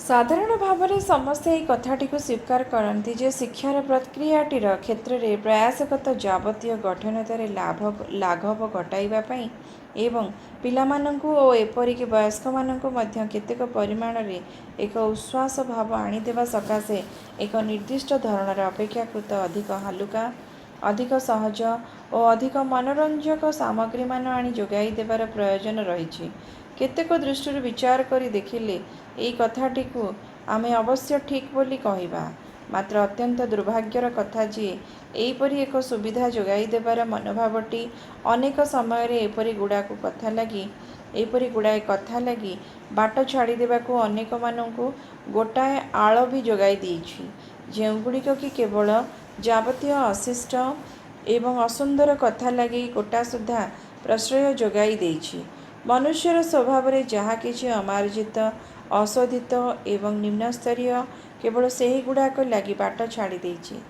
साधारण भाव में समस्ते यह कथाटी को स्वीकार करती जे शिक्षार प्रक्रियाटीर क्षेत्र में प्रयासगत जावतीय गठनतार लाघव घटाइवाई एवं पिलामानंकु और एपरिक वयस्क मानंकु मध्य केतेक परिमाण रे एक उच्छ्वास भाव आनीदेवा सकाशे एक निर्दिष्ट धरणर अपेक्षाकृत अधिक हालुका अधिक सहज और अधिक मनोरंजक सामग्री मान आनी जोगाई देवार प्रयोजन रही। केतेक दृष्टि विचार करी देखिले यही कथाटी को आमे अवश्य ठीक बोली कहिबा, मात्र अत्यंत दुर्भाग्यर कथा जे एहीपरि एक सुविधा जोगाई देवार मनोभावटी अनेक समय एपरि गुड़ाए कथा लगी बाट छाड़ी देवाकू अनेक मानंकु गोटाए आळ भी जोगाई देइछि, जेउगुड़िक कि केवल जावतीय अशिष्ट एवं असुंदर कथा लगी गोटा सुधा प्रश्रय जोगाई देइछि। मनुष्यर स्वभाव में जहा किछि अमार्जित अशोधित एवं निम्नस्तरीय केवल सही गुड़ाक लगी बाट छाड़ी देइछि।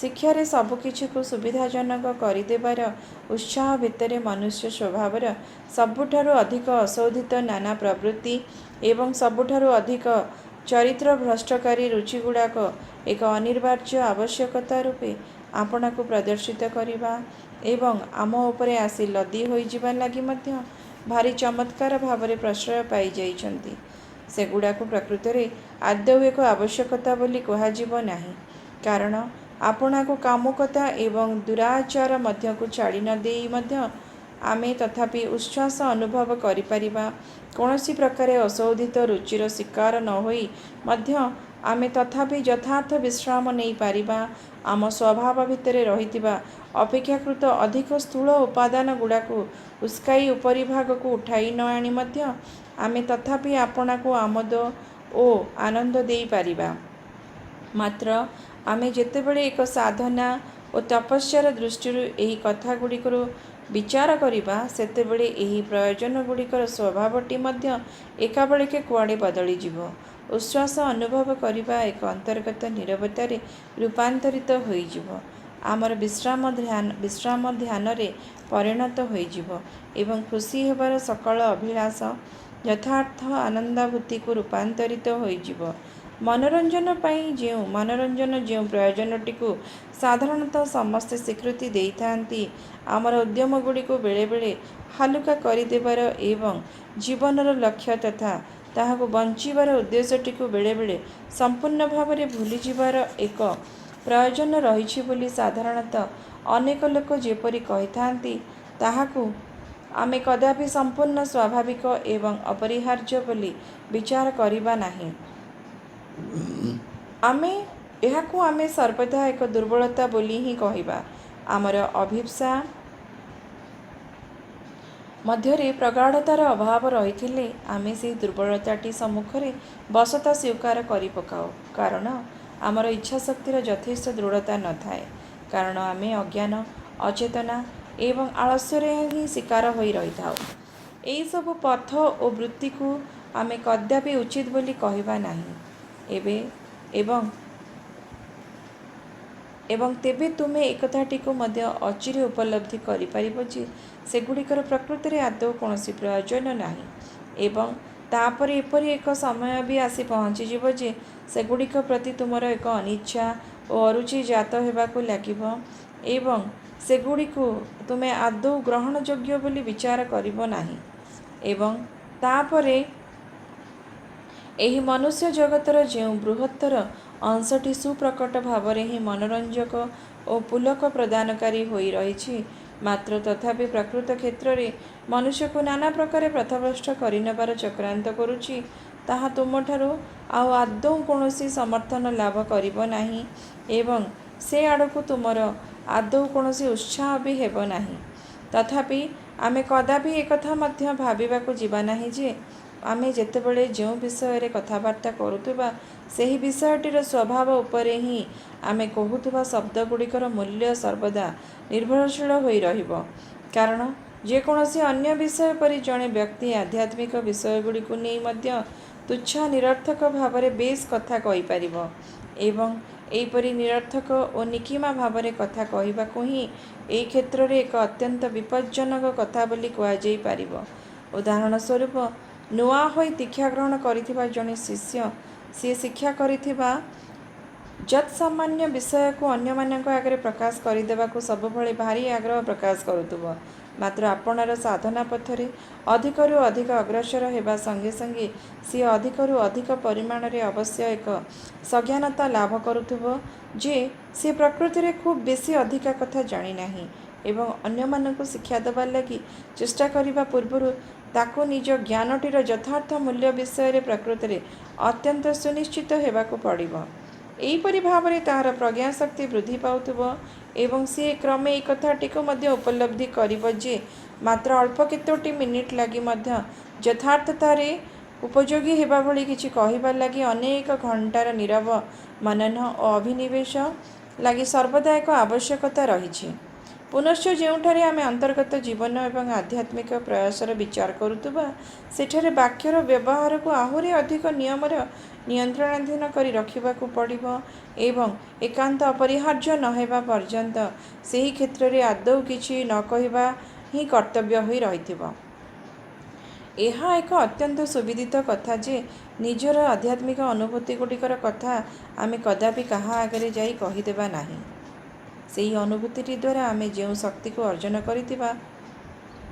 शिक्षार सबकिछि को सुविधाजनक करदेवार उत्साह भितर मनुष्य स्वभावर सबुठारु अधिक अशोधित नाना प्रवृत्ति एवं सबुठारु अधिक चरित्र भ्रष्टकारी रुचि गुड़ाक एक अनिवार्य आवश्यकता रूपे आपना को प्रदर्शित करिबा एवं आम उपरे आसी लदी होई जिबा लागि मध्य भारी चमत्कार भाव में प्रश्रय पाई जाइछन्ति। सेगुड़ाक प्रकृत में आदौ एक आवश्यकता बोली कहाजिब नाही, कारण आपना को कामुकता एवं दुराचार मध्य को छाड़ी न देई मध्य आमे तथापि उच्छ्वास अनुभव करिपारिबा। कौनसी प्रकार अशोधित रुचिर शिकार न होई मध्य आमे तथापि यथार्थ विश्राम नहीं पारिबा। आम स्वभाव भितर रहितिबा अपेक्षाकृत अधिक स्थूल उपादान गुड़ाकू उस्काई उपरी भाग को उठाई न आनी मध्य आमे तथापि आपना को आमोद ओ आनंद देई पारिबा। मात्र आमे जेतेबेले एक साधना और तपस्यार दृष्टि यही कथा गुड़िकर विचार करिबा सेतेबेले यही प्रयोजन गुड़िकर स्वभावटी मध्य एकाबेळेके कुआडे बदली जीवो। उच्छ्वास अनुभव करिबा एक अंतर्गत नीरवतारे रूपांतरित होई जीवो। आमर विश्राम ध्यान रे परिणत होई जीवो एवं खुशी हेबार सकल अभिलाष यथार्थ आनंदाभूति को रूपांतरित होई जीवो। मनोरंजन जो प्रयोजनटी को साधारणतः समस्ते स्वीकृति देइथांती, आमर उद्यम गुड़ी को बेले बेले हालुका करिदेबार एवं जीवनर लक्ष्य तथा ताहाको बंचिबार उद्देश्यटी को बेले बेले संपूर्ण भाव में भूली जिबार एक प्रयोजन रही बोली साधारणतः अनेक लोक जेपरी कहिथांती ताहाको आमे कदापि संपूर्ण स्वाभाविक एवं अपरिहार्य बोली विचार करिबा नाही। आमे सर्वदा एक दुर्बलता बोली ही कहिबा। आमर अभिप्सा मध्यरे प्रगाढ़तार अभाव रही आमे से दुर्बलताटी सम्मुखें बसता स्वीकार करि पकाओ, कारण आमर इच्छा शक्तिर यथेष्ट दृढ़ता न थाए। कारण आमे अज्ञान अचेतना एवं आलस्य ही शिकार हो रही था। यही सब पथ और वृत्ति को आमे कदापि उचित बोली कहिबा नाही। एवं तेबे तुमे एकथाटी को मध्य अचिरे उपलब्धि करिपारिबो जे सेगुड़िकर प्रकृति में आदौ कौन प्रयोजन नाही एवं तापर एपरी एक समय भी आसी पहुँचीजिव जे सेगुड़िक प्रति तुमर एक अनिच्छा और अरुचि जात हेबाकु लागिबो एवं सेगुड़िको तुमे आदौ ग्रहण योग्य बोली विचार करिबो नाही। एवं तापरे एही मनुष्य जगतर जो बृहत्तर अंशटी सुप्रकट भाव में ही मनोरंजक और पुलक प्रदानकारी होई रही, मात्र तथापि प्रकृत क्षेत्र में मनुष्य को नाना प्रकार पथभ्रष्ट करनेबार चक्रांत करुछि, ताहा तुमठारु आउ आदौ कौनसी समर्थन लाभ करिबो नाही एवं से आड़कू तुमर आदौ कौनसी उत्साह भी हेबो नाही। तथापि आमे कदापि एकथा मध्य भाविबाकू जिबा नाही जे आमे जेतेबेले जो विषय रे कथबार्ता करुथुबा सेही विषयटीर स्वभाव उपरे ही आमे कहूथुबा शब्द गुड़िकर मूल्य सर्वदा निर्भरशील होई रहिबो। कारण जेकोसी अन्य विषय परि जड़े व्यक्ति आध्यात्मिक विषय गुड़िक नहीं मध्य तुच्छ निरर्थक भाव में बेस कथा कहि पारिबो एवं एहीपरि निरर्थक और निकिमा भाव में कथा कहवाकू ही एही क्षेत्र में एक अत्यंत विपज्जनक कथा बोली कहुई पारिबो। उदाहरण स्वरूप नुआ होई दीक्षा ग्रहण करिथिबा जणे शिष्य सी शिक्षा करिथिबा ଯତ୍ ସାମାନ୍ୟ ବିଷୟକୁ ଅନ୍ୟମାନଙ୍କ ଆଗରେ ପ୍ରକାଶ କରିଦେବାକୁ ସବୁବେଳେ ଭାରି ଆଗ୍ରହ ପ୍ରକାଶ କରୁଥିବ। ମାତ୍ର ଆପଣାର ସାଧନା ପଥରେ ଅଧିକରୁ ଅଧିକ ଅଗ୍ରସର ହେବା ସଙ୍ଗେ ସଙ୍ଗେ ସିଏ ଅଧିକରୁ ଅଧିକ ପରିମାଣରେ ଅବଶ୍ୟ ଏକ ସଜ୍ଞାନତା ଲାଭ କରୁଥିବ ଯେ ସିଏ ପ୍ରକୃତିରେ ଖୁବ୍ ବେଶୀ ଅଧିକା କଥା ଜାଣିନାହିଁ ଏବଂ ଅନ୍ୟମାନଙ୍କୁ ଶିକ୍ଷା ଦେବା ଲାଗି ଚେଷ୍ଟା କରିବା ପୂର୍ବରୁ ତାକୁ ନିଜ ଜ୍ଞାନଟିର ଯଥାର୍ଥ ମୂଲ୍ୟ ବିଷୟରେ ପ୍ରକୃତରେ ଅତ୍ୟନ୍ତ ସୁନିଶ୍ଚିତ ହେବାକୁ ପଡ଼ିବ। ଏହିପରି ଭାବରେ ତାହାର ପ୍ରଜ୍ଞାଶକ୍ତି ବୃଦ୍ଧି ପାଉଥିବ ଏବଂ ସିଏ କ୍ରମେ ଏହି କଥାଟିକୁ ମଧ୍ୟ ଉପଲବ୍ଧି କରିବ ଯେ ମାତ୍ର ଅଳ୍ପ କେତୋଟି ମିନିଟ୍ ଲାଗି ମଧ୍ୟ ଯଥାର୍ଥତାରେ ଉପଯୋଗୀ ହେବା ଭଳି କିଛି କହିବା ଲାଗି ଅନେକ ଘଣ୍ଟାର ନୀରବ ମନନ ଓ ଅଭିନିବେଶ ଲାଗି ସର୍ବଦା ଏକ ଆବଶ୍ୟକତା ରହିଛି। ପୁନଶ୍ଚ ଯେଉଁଠାରେ ଆମେ ଅନ୍ତର୍ଗତ ଜୀବନ ଏବଂ ଆଧ୍ୟାତ୍ମିକ ପ୍ରୟାସର ବିଚାର କରୁଥିବା ସେଠାରେ ବାକ୍ୟର ବ୍ୟବହାରକୁ ଆହୁରି ଅଧିକ ନିୟମର ନିୟନ୍ତ୍ରଣାଧୀନ କରି ରଖିବାକୁ ପଡ଼ିବ ଏବଂ ଏକାନ୍ତ ଅପରିହାର୍ଯ୍ୟ ନ ହେବା ପର୍ଯ୍ୟନ୍ତ ସେହି କ୍ଷେତ୍ରରେ ଆଦୌ କିଛି ନ କହିବା ହିଁ କର୍ତ୍ତବ୍ୟ ହୋଇ ରହିଥିବ। ଏହା ଏକ ଅତ୍ୟନ୍ତ ସୁବିଦିତ କଥା ଯେ ନିଜର ଆଧ୍ୟାତ୍ମିକ ଅନୁଭୂତିଗୁଡ଼ିକର କଥା ଆମେ କଦାପି କାହା ଆଗରେ ଯାଇ କହିଦେବା ନାହିଁ। ସେହି ଅନୁଭୂତିଟି ଦ୍ୱାରା ଆମେ ଯେଉଁ ଶକ୍ତିକୁ ଅର୍ଜନ କରିଥିବା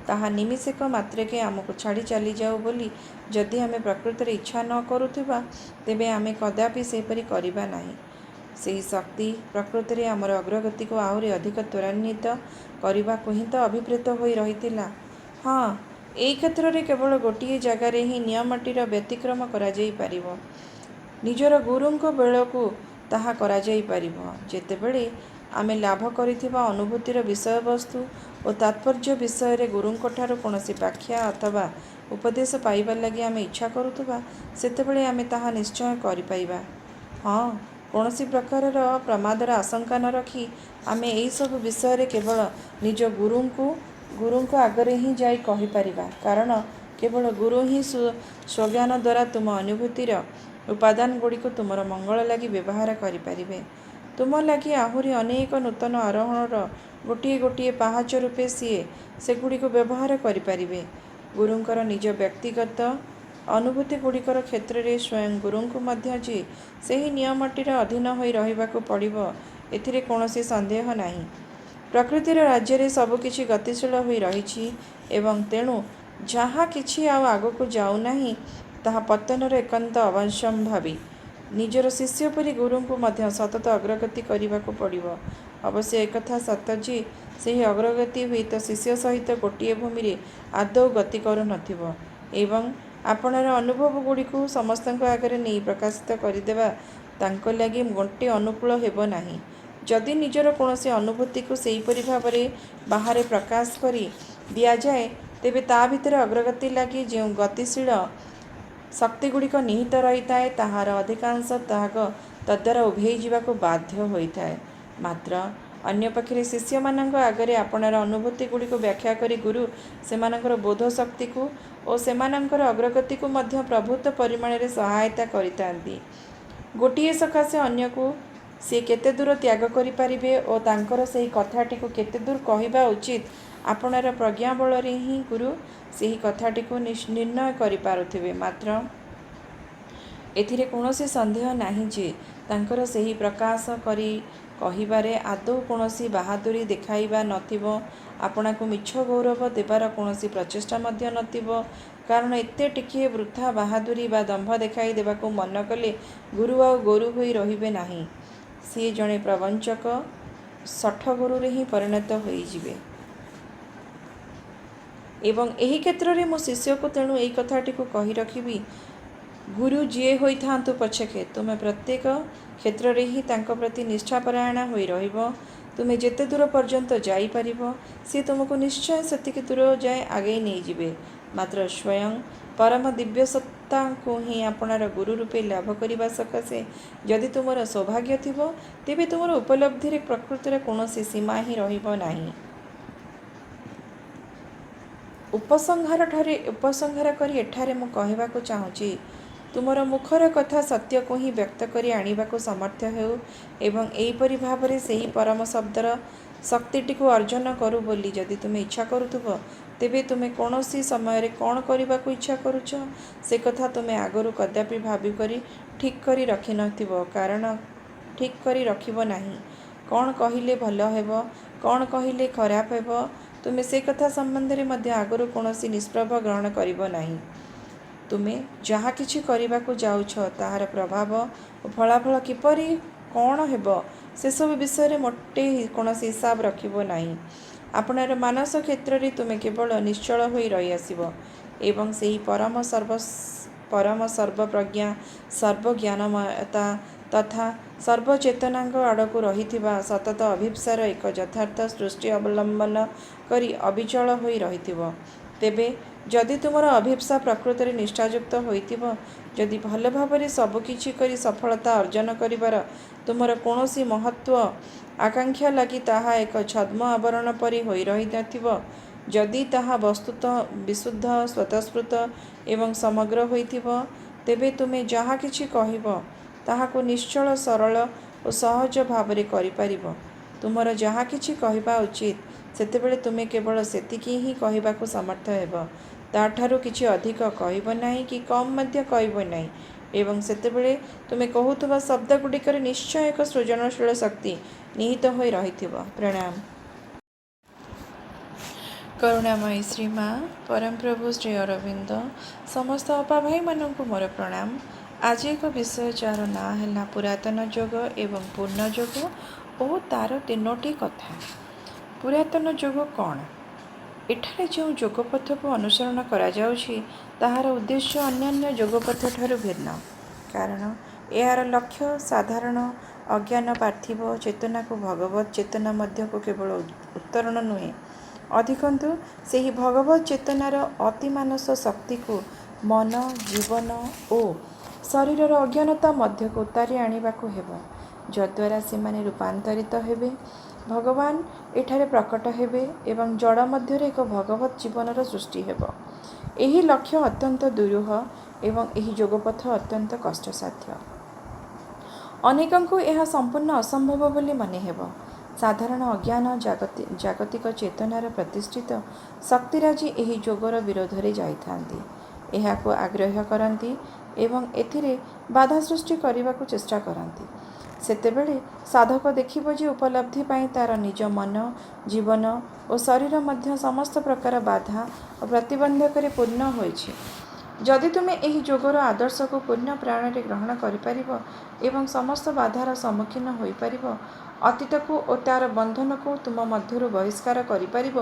ତାହା ନିମିଷକ ମାତ୍ରକେ ଆମକୁ ଛାଡ଼ି ଚାଲିଯାଉ ବୋଲି ଯଦି ଆମେ ପ୍ରକୃତରେ ଇଚ୍ଛା ନ କରୁଥିବା ତେବେ ଆମେ କଦାପି ସେପରି କରିବା ନାହିଁ। ସେହି ଶକ୍ତି ପ୍ରକୃତରେ ଆମର ଅଗ୍ରଗତିକୁ ଆହୁରି ଅଧିକ ତ୍ୱରାନ୍ୱିତ କରିବାକୁ ହିଁ ତ ଅଭିପ୍ରେତ ହୋଇ ରହିଥିଲା। ହଁ, ଏହି କ୍ଷେତ୍ରରେ କେବଳ ଗୋଟିଏ ଜାଗାରେ ହିଁ ନିୟମଟିର ବ୍ୟତିକ୍ରମ କରାଯାଇପାରିବ। ନିଜର ଗୁରୁଙ୍କ ବେଳକୁ ତାହା କରାଯାଇପାରିବ ଯେତେବେଳେ ଆମେ ଲାଭ କରିଥିବା ଅନୁଭୂତିର ବିଷୟବସ୍ତୁ ଓ ତାତ୍ପର୍ଯ୍ୟ ବିଷୟରେ ଗୁରୁଙ୍କଠାରୁ କୌଣସି ବ୍ୟାଖ୍ୟା ଅଥବା ଉପଦେଶ ପାଇବା ଲାଗି ଆମେ ଇଚ୍ଛା କରୁଥିବା ସେତେବେଳେ ଆମେ ତାହା ନିଶ୍ଚୟ କରିପାରିବା। ହଁ, କୌଣସି ପ୍ରକାରର ପ୍ରମାଦର ଆଶଙ୍କା ନ ରଖି ଆମେ ଏହିସବୁ ବିଷୟରେ କେବଳ ନିଜ ଗୁରୁଙ୍କ ଆଗରେ ହିଁ ଯାଇ କହିପାରିବା କାରଣ କେବଳ ଗୁରୁ ହିଁ ସ୍ୱଜ୍ଞାନ ଦ୍ୱାରା ତୁମ ଅନୁଭୂତିର ଉପାଦାନଗୁଡ଼ିକୁ ତୁମର ମଙ୍ଗଳ ଲାଗି ବ୍ୟବହାର କରିପାରିବେ। ତୁମ ଲାଗି ଆହୁରି ଅନେକ ନୂତନ ଆରୋହଣର ଗୋଟିଏ ଗୋଟିଏ ପାହାଚ ରୂପେ ସିଏ ସେଗୁଡ଼ିକୁ ବ୍ୟବହାର କରିପାରିବେ। ଗୁରୁଙ୍କର ନିଜ ବ୍ୟକ୍ତିଗତ ଅନୁଭୂତିଗୁଡ଼ିକର କ୍ଷେତ୍ରରେ ସ୍ୱୟଂ ଗୁରୁଙ୍କୁ ମଧ୍ୟ ଯେ ସେହି ନିୟମଟିର ଅଧୀନ ହୋଇ ରହିବାକୁ ପଡ଼ିବ ଏଥିରେ କୌଣସି ସନ୍ଦେହ ନାହିଁ। ପ୍ରକୃତିର ରାଜ୍ୟରେ ସବୁକିଛି ଗତିଶୀଳ ହୋଇ ରହିଛି ଏବଂ ତେଣୁ ଯାହା କିଛି ଆଉ ଆଗକୁ ଯାଉନାହିଁ ତାହା ପତନର ଏକାନ୍ତ ଅବଶ୍ୟମ୍ଭାବୀ। ନିଜର ଶିଷ୍ୟ ପରି ଗୁରୁଙ୍କୁ ମଧ୍ୟ ସତତ ଅଗ୍ରଗତି କରିବାକୁ ପଡ଼ିବ। ଅବଶ୍ୟ ଏକଥା ସତ ଯେ ସେହି ଅଗ୍ରଗତି ହୁଏତ ଶିଷ୍ୟ ସହିତ ଗୋଟିଏ ଭୂମିରେ ଆଦୌ ଗତି କରୁନଥିବ ଏବଂ ଆପଣାର ଅନୁଭବଗୁଡ଼ିକୁ ସମସ୍ତଙ୍କ ଆଗରେ ନେଇ ପ୍ରକାଶିତ କରିଦେବା ତାଙ୍କ ଲାଗି ମୋଟେ ଅନୁକୂଳ ହେବ ନାହିଁ। ଯଦି ନିଜର କୌଣସି ଅନୁଭୂତିକୁ ସେହିପରି ଭାବରେ ବାହାରେ ପ୍ରକାଶ କରି ଦିଆଯାଏ ତେବେ ତା ଭିତରେ ଅଗ୍ରଗତି ଲାଗି ଯେଉଁ ଗତିଶୀଳ ଶକ୍ତିଗୁଡ଼ିକ ନିହିତ ରହିଥାଏ ତାହାର ଅଧିକାଂଶ ଭାଗ ତଦ୍ଦ୍ୱାରା ଉଭେଇ ଯିବାକୁ ବାଧ୍ୟ ହୋଇଥାଏ। ମାତ୍ର ଅନ୍ୟପକ୍ଷରେ ଶିଷ୍ୟମାନଙ୍କ ଆଗରେ ଆପଣାର ଅନୁଭୂତିଗୁଡ଼ିକୁ ବ୍ୟାଖ୍ୟା କରି ଗୁରୁ ସେମାନଙ୍କର ବୋଧ ଶକ୍ତିକୁ ଓ ସେମାନଙ୍କର ଅଗ୍ରଗତିକୁ ମଧ୍ୟ ପ୍ରଭୂତ ପରିମାଣରେ ସହାୟତା କରିଥାନ୍ତି। ଗୋଟିଏ ସକାଶେ ଅନ୍ୟକୁ ସେ କେତେ ଦୂର ତ୍ୟାଗ କରିପାରିବେ ଓ ତାଙ୍କର ସେହି କଥାଟିକୁ କେତେ ଦୂର କହିବା ଉଚିତ ଆପଣାର ପ୍ରଜ୍ଞା ବଳରେ ହିଁ ଗୁରୁ ସେହି କଥାଟିକୁ ନିର୍ଣ୍ଣୟ କରିପାରୁଥିବେ। ମାତ୍ର ଏଥିରେ କୌଣସି ସନ୍ଦେହ ନାହିଁ ଯେ ତାଙ୍କର ସେହି ପ୍ରକାଶ କରି କହିବାରେ ଆଦୌ କୌଣସି ବାହାଦୁରୀ ଦେଖାଇବା ନଥିବ, ଆପଣାକୁ ମିଛ ଗୌରବ ଦେବାର କୌଣସି ପ୍ରଚେଷ୍ଟା ମଧ୍ୟ ନଥିବ କାରଣ ଏତେ ଟିକିଏ ବୃଥା ବାହାଦୁରୀ ବା ଦମ୍ଭ ଦେଖାଇ ଦେବାକୁ ମନ କଲେ ଗୁରୁ ଆଉ ଗୁରୁ ହୋଇ ରହିବେ ନାହିଁ। ସିଏ ଜଣେ ପ୍ରବଞ୍ଚକ ଶଠଗୁରୁରେ ହିଁ ପରିଣତ ହୋଇଯିବେ। ଏବଂ ଏହି କ୍ଷେତ୍ରରେ ମୁଁ ଶିଷ୍ୟକୁ ତେଣୁ ଏହି କଥାଟିକୁ କହି ରଖିବି, ଗୁରୁ ଯିଏ ହୋଇଥାନ୍ତୁ ପଛକେ ତୁମେ ପ୍ରତ୍ୟେକ କ୍ଷେତ୍ରରେ ହିଁ ତାଙ୍କ ପ୍ରତି ନିଷ୍ଠାପରାୟଣ ହୋଇ ରହିବ। ତୁମେ ଯେତେ ଦୂର ପର୍ଯ୍ୟନ୍ତ ଯାଇପାରିବ ସିଏ ତୁମକୁ ନିଶ୍ଚୟ ସେତିକି ଦୂର ଯାଏ ଆଗେଇ ନେଇଯିବେ। ମାତ୍ର ସ୍ୱୟଂ ପରମ ଦିବ୍ୟସତ୍ତାଙ୍କୁ ହିଁ ଆପଣାର ଗୁରୁ ରୂପେ ଲାଭ କରିବା ସକାଶେ ଯଦି ତୁମର ସୌଭାଗ୍ୟ ଥିବ ତେବେ ତୁମର ଉପଲବ୍ଧିରେ ପ୍ରକୃତରେ କୌଣସି ସୀମା ହିଁ ରହିବ ନାହିଁ। ଉପସଂହାର କରି ଏଠାରେ ମୁଁ କହିବାକୁ ଚାହୁଁଛି, ତୁମର ମୁଖର କଥା ସତ୍ୟକୁ ହିଁ ବ୍ୟକ୍ତ କରି ଆଣିବାକୁ ସମର୍ଥ ହେଉ ଏବଂ ଏହିପରି ଭାବରେ ସେହି ପରମ ଶବ୍ଦର ଶକ୍ତିଟିକୁ ଅର୍ଜନ କରୁ ବୋଲି ଯଦି ତୁମେ ଇଚ୍ଛା କରୁଥିବ तेबे तुमे कौनसी समय कौन करने को इच्छा करुच से कथा तुमे आगु कदापि भाविक ठीक करी रखि नथिबो, कारण ठीक करी रखिब नाही। कौन कहले भल हेब, कौन कहले खराब हेब, तुमे से कथा संबंध में मध्य आगु कौनसी निष्प्रभ ग्रहण करिब नाही। तुमे जहाँ किछि करने को जाउछ ताहार प्रभाव और फलाफल किपरि कौन हेब से सब विषय मोटे कौनसी हिसाब रखिब नाही। आपणार मानस क्षेत्र में तुमे केवल निश्चल होई रही आसिब एवं सेही परम सर्वप्रज्ञा सर्वज्ञानमयता तथा सर्वचेतनांग आड़क रही सतत अभिप्सार एक यथार्थ सृष्टि अवलंबन करी अविचल होई रहिथिबो। तेबे जदि तुमर अभिप्सा प्रकृत में निष्ठायुक्त होइथिबो, जदि भल भाव सबकिछि करी सफलता अर्जन करिबार तुमर कौनसी महत्व आकांक्षा लगी ताहा एक छद्म आवरण परि होई रही नथिबो, जदि ताहा वस्तुतः विशुद्ध स्वतःस्फूर्त एवं समग्र होइथिबो, तेबे तुमे जहाँ किछि कहिबो ताहाको निश्चल सरल और सहज भाव करिपारिबो। तुमर जहाँ किछि कहिबा उचित सेतेबेले तुमे केवल सेतिकी ही कहिबाको समर्थ हेब, ताठारु किछि अधिक कहिब नाही कि कम मध्य कहिब नाही। एवं सेतेबेले तुमे कहुथुबा शब्द गुड़िकर निश्चय एक सृजनशील शक्ति निहित होई रहिथिबो। प्रणाम। करुणामयी श्री माँ परम प्रभु श्री अरविंद समस्त अपा भाई मानू मोर प्रणाम। आज एक विषय जार ना है पुरातन जोग एवं पूर्ण जोग और तार तीनोटी कथा। पुरातन जोग कौन? एठारे जो जोगपथ को अनुसरण करा जाउछि ताहार उद्देश्य अन्यान्य जोगपथ ठारू भिन्न, कारण यार लक्ष्य साधारण अज्ञान पार्थिव चेतना को भगवत चेतना मध्य को केवल उत्तरण नुहे, अधिकंतु सेही भगवत चेतनार अतिमानस शक्ति को मन जीवन और शरीर अज्ञानता मध्य को उतारी आनिबाकु हेब, जद्वारा से रूपांतरित हेबे, भगवान एठारे प्रकट हेबे एवं जड़ मध्य एक भगवत जीवनर सृष्टि हेब। एही लक्ष्य अत्यंत दुरूह एवं एही जोगपथ अत्यंत कष्टसाध्य। अनेकंकु यह संपूर्ण असंभव बोली मने हेब। साधारण अज्ञान जागतिक चेतनार प्रतिष्ठित शक्तिराजी एही जोगर विरोध रे जाइथांती, एहाको आग्रह करती एवं एथिरे बाधा सृष्टि करने चेष्टा करती। सेतेबेले साधक देखिब जे उपलब्धि पाई तार निज मन जीवन और शरीर मध्य समस्त प्रकार बाधा और प्रतिबंधक पूर्ण होइछि। जदि तुमे एही जोगर आदर्श को पूर्ण प्राण रे ग्रहण करिपारिब एवं समस्त बाधार सम्मुखीन होई पारिब, अतीत को और तार बंधन को तुम मध्यरु बहिष्कार करिपारिब,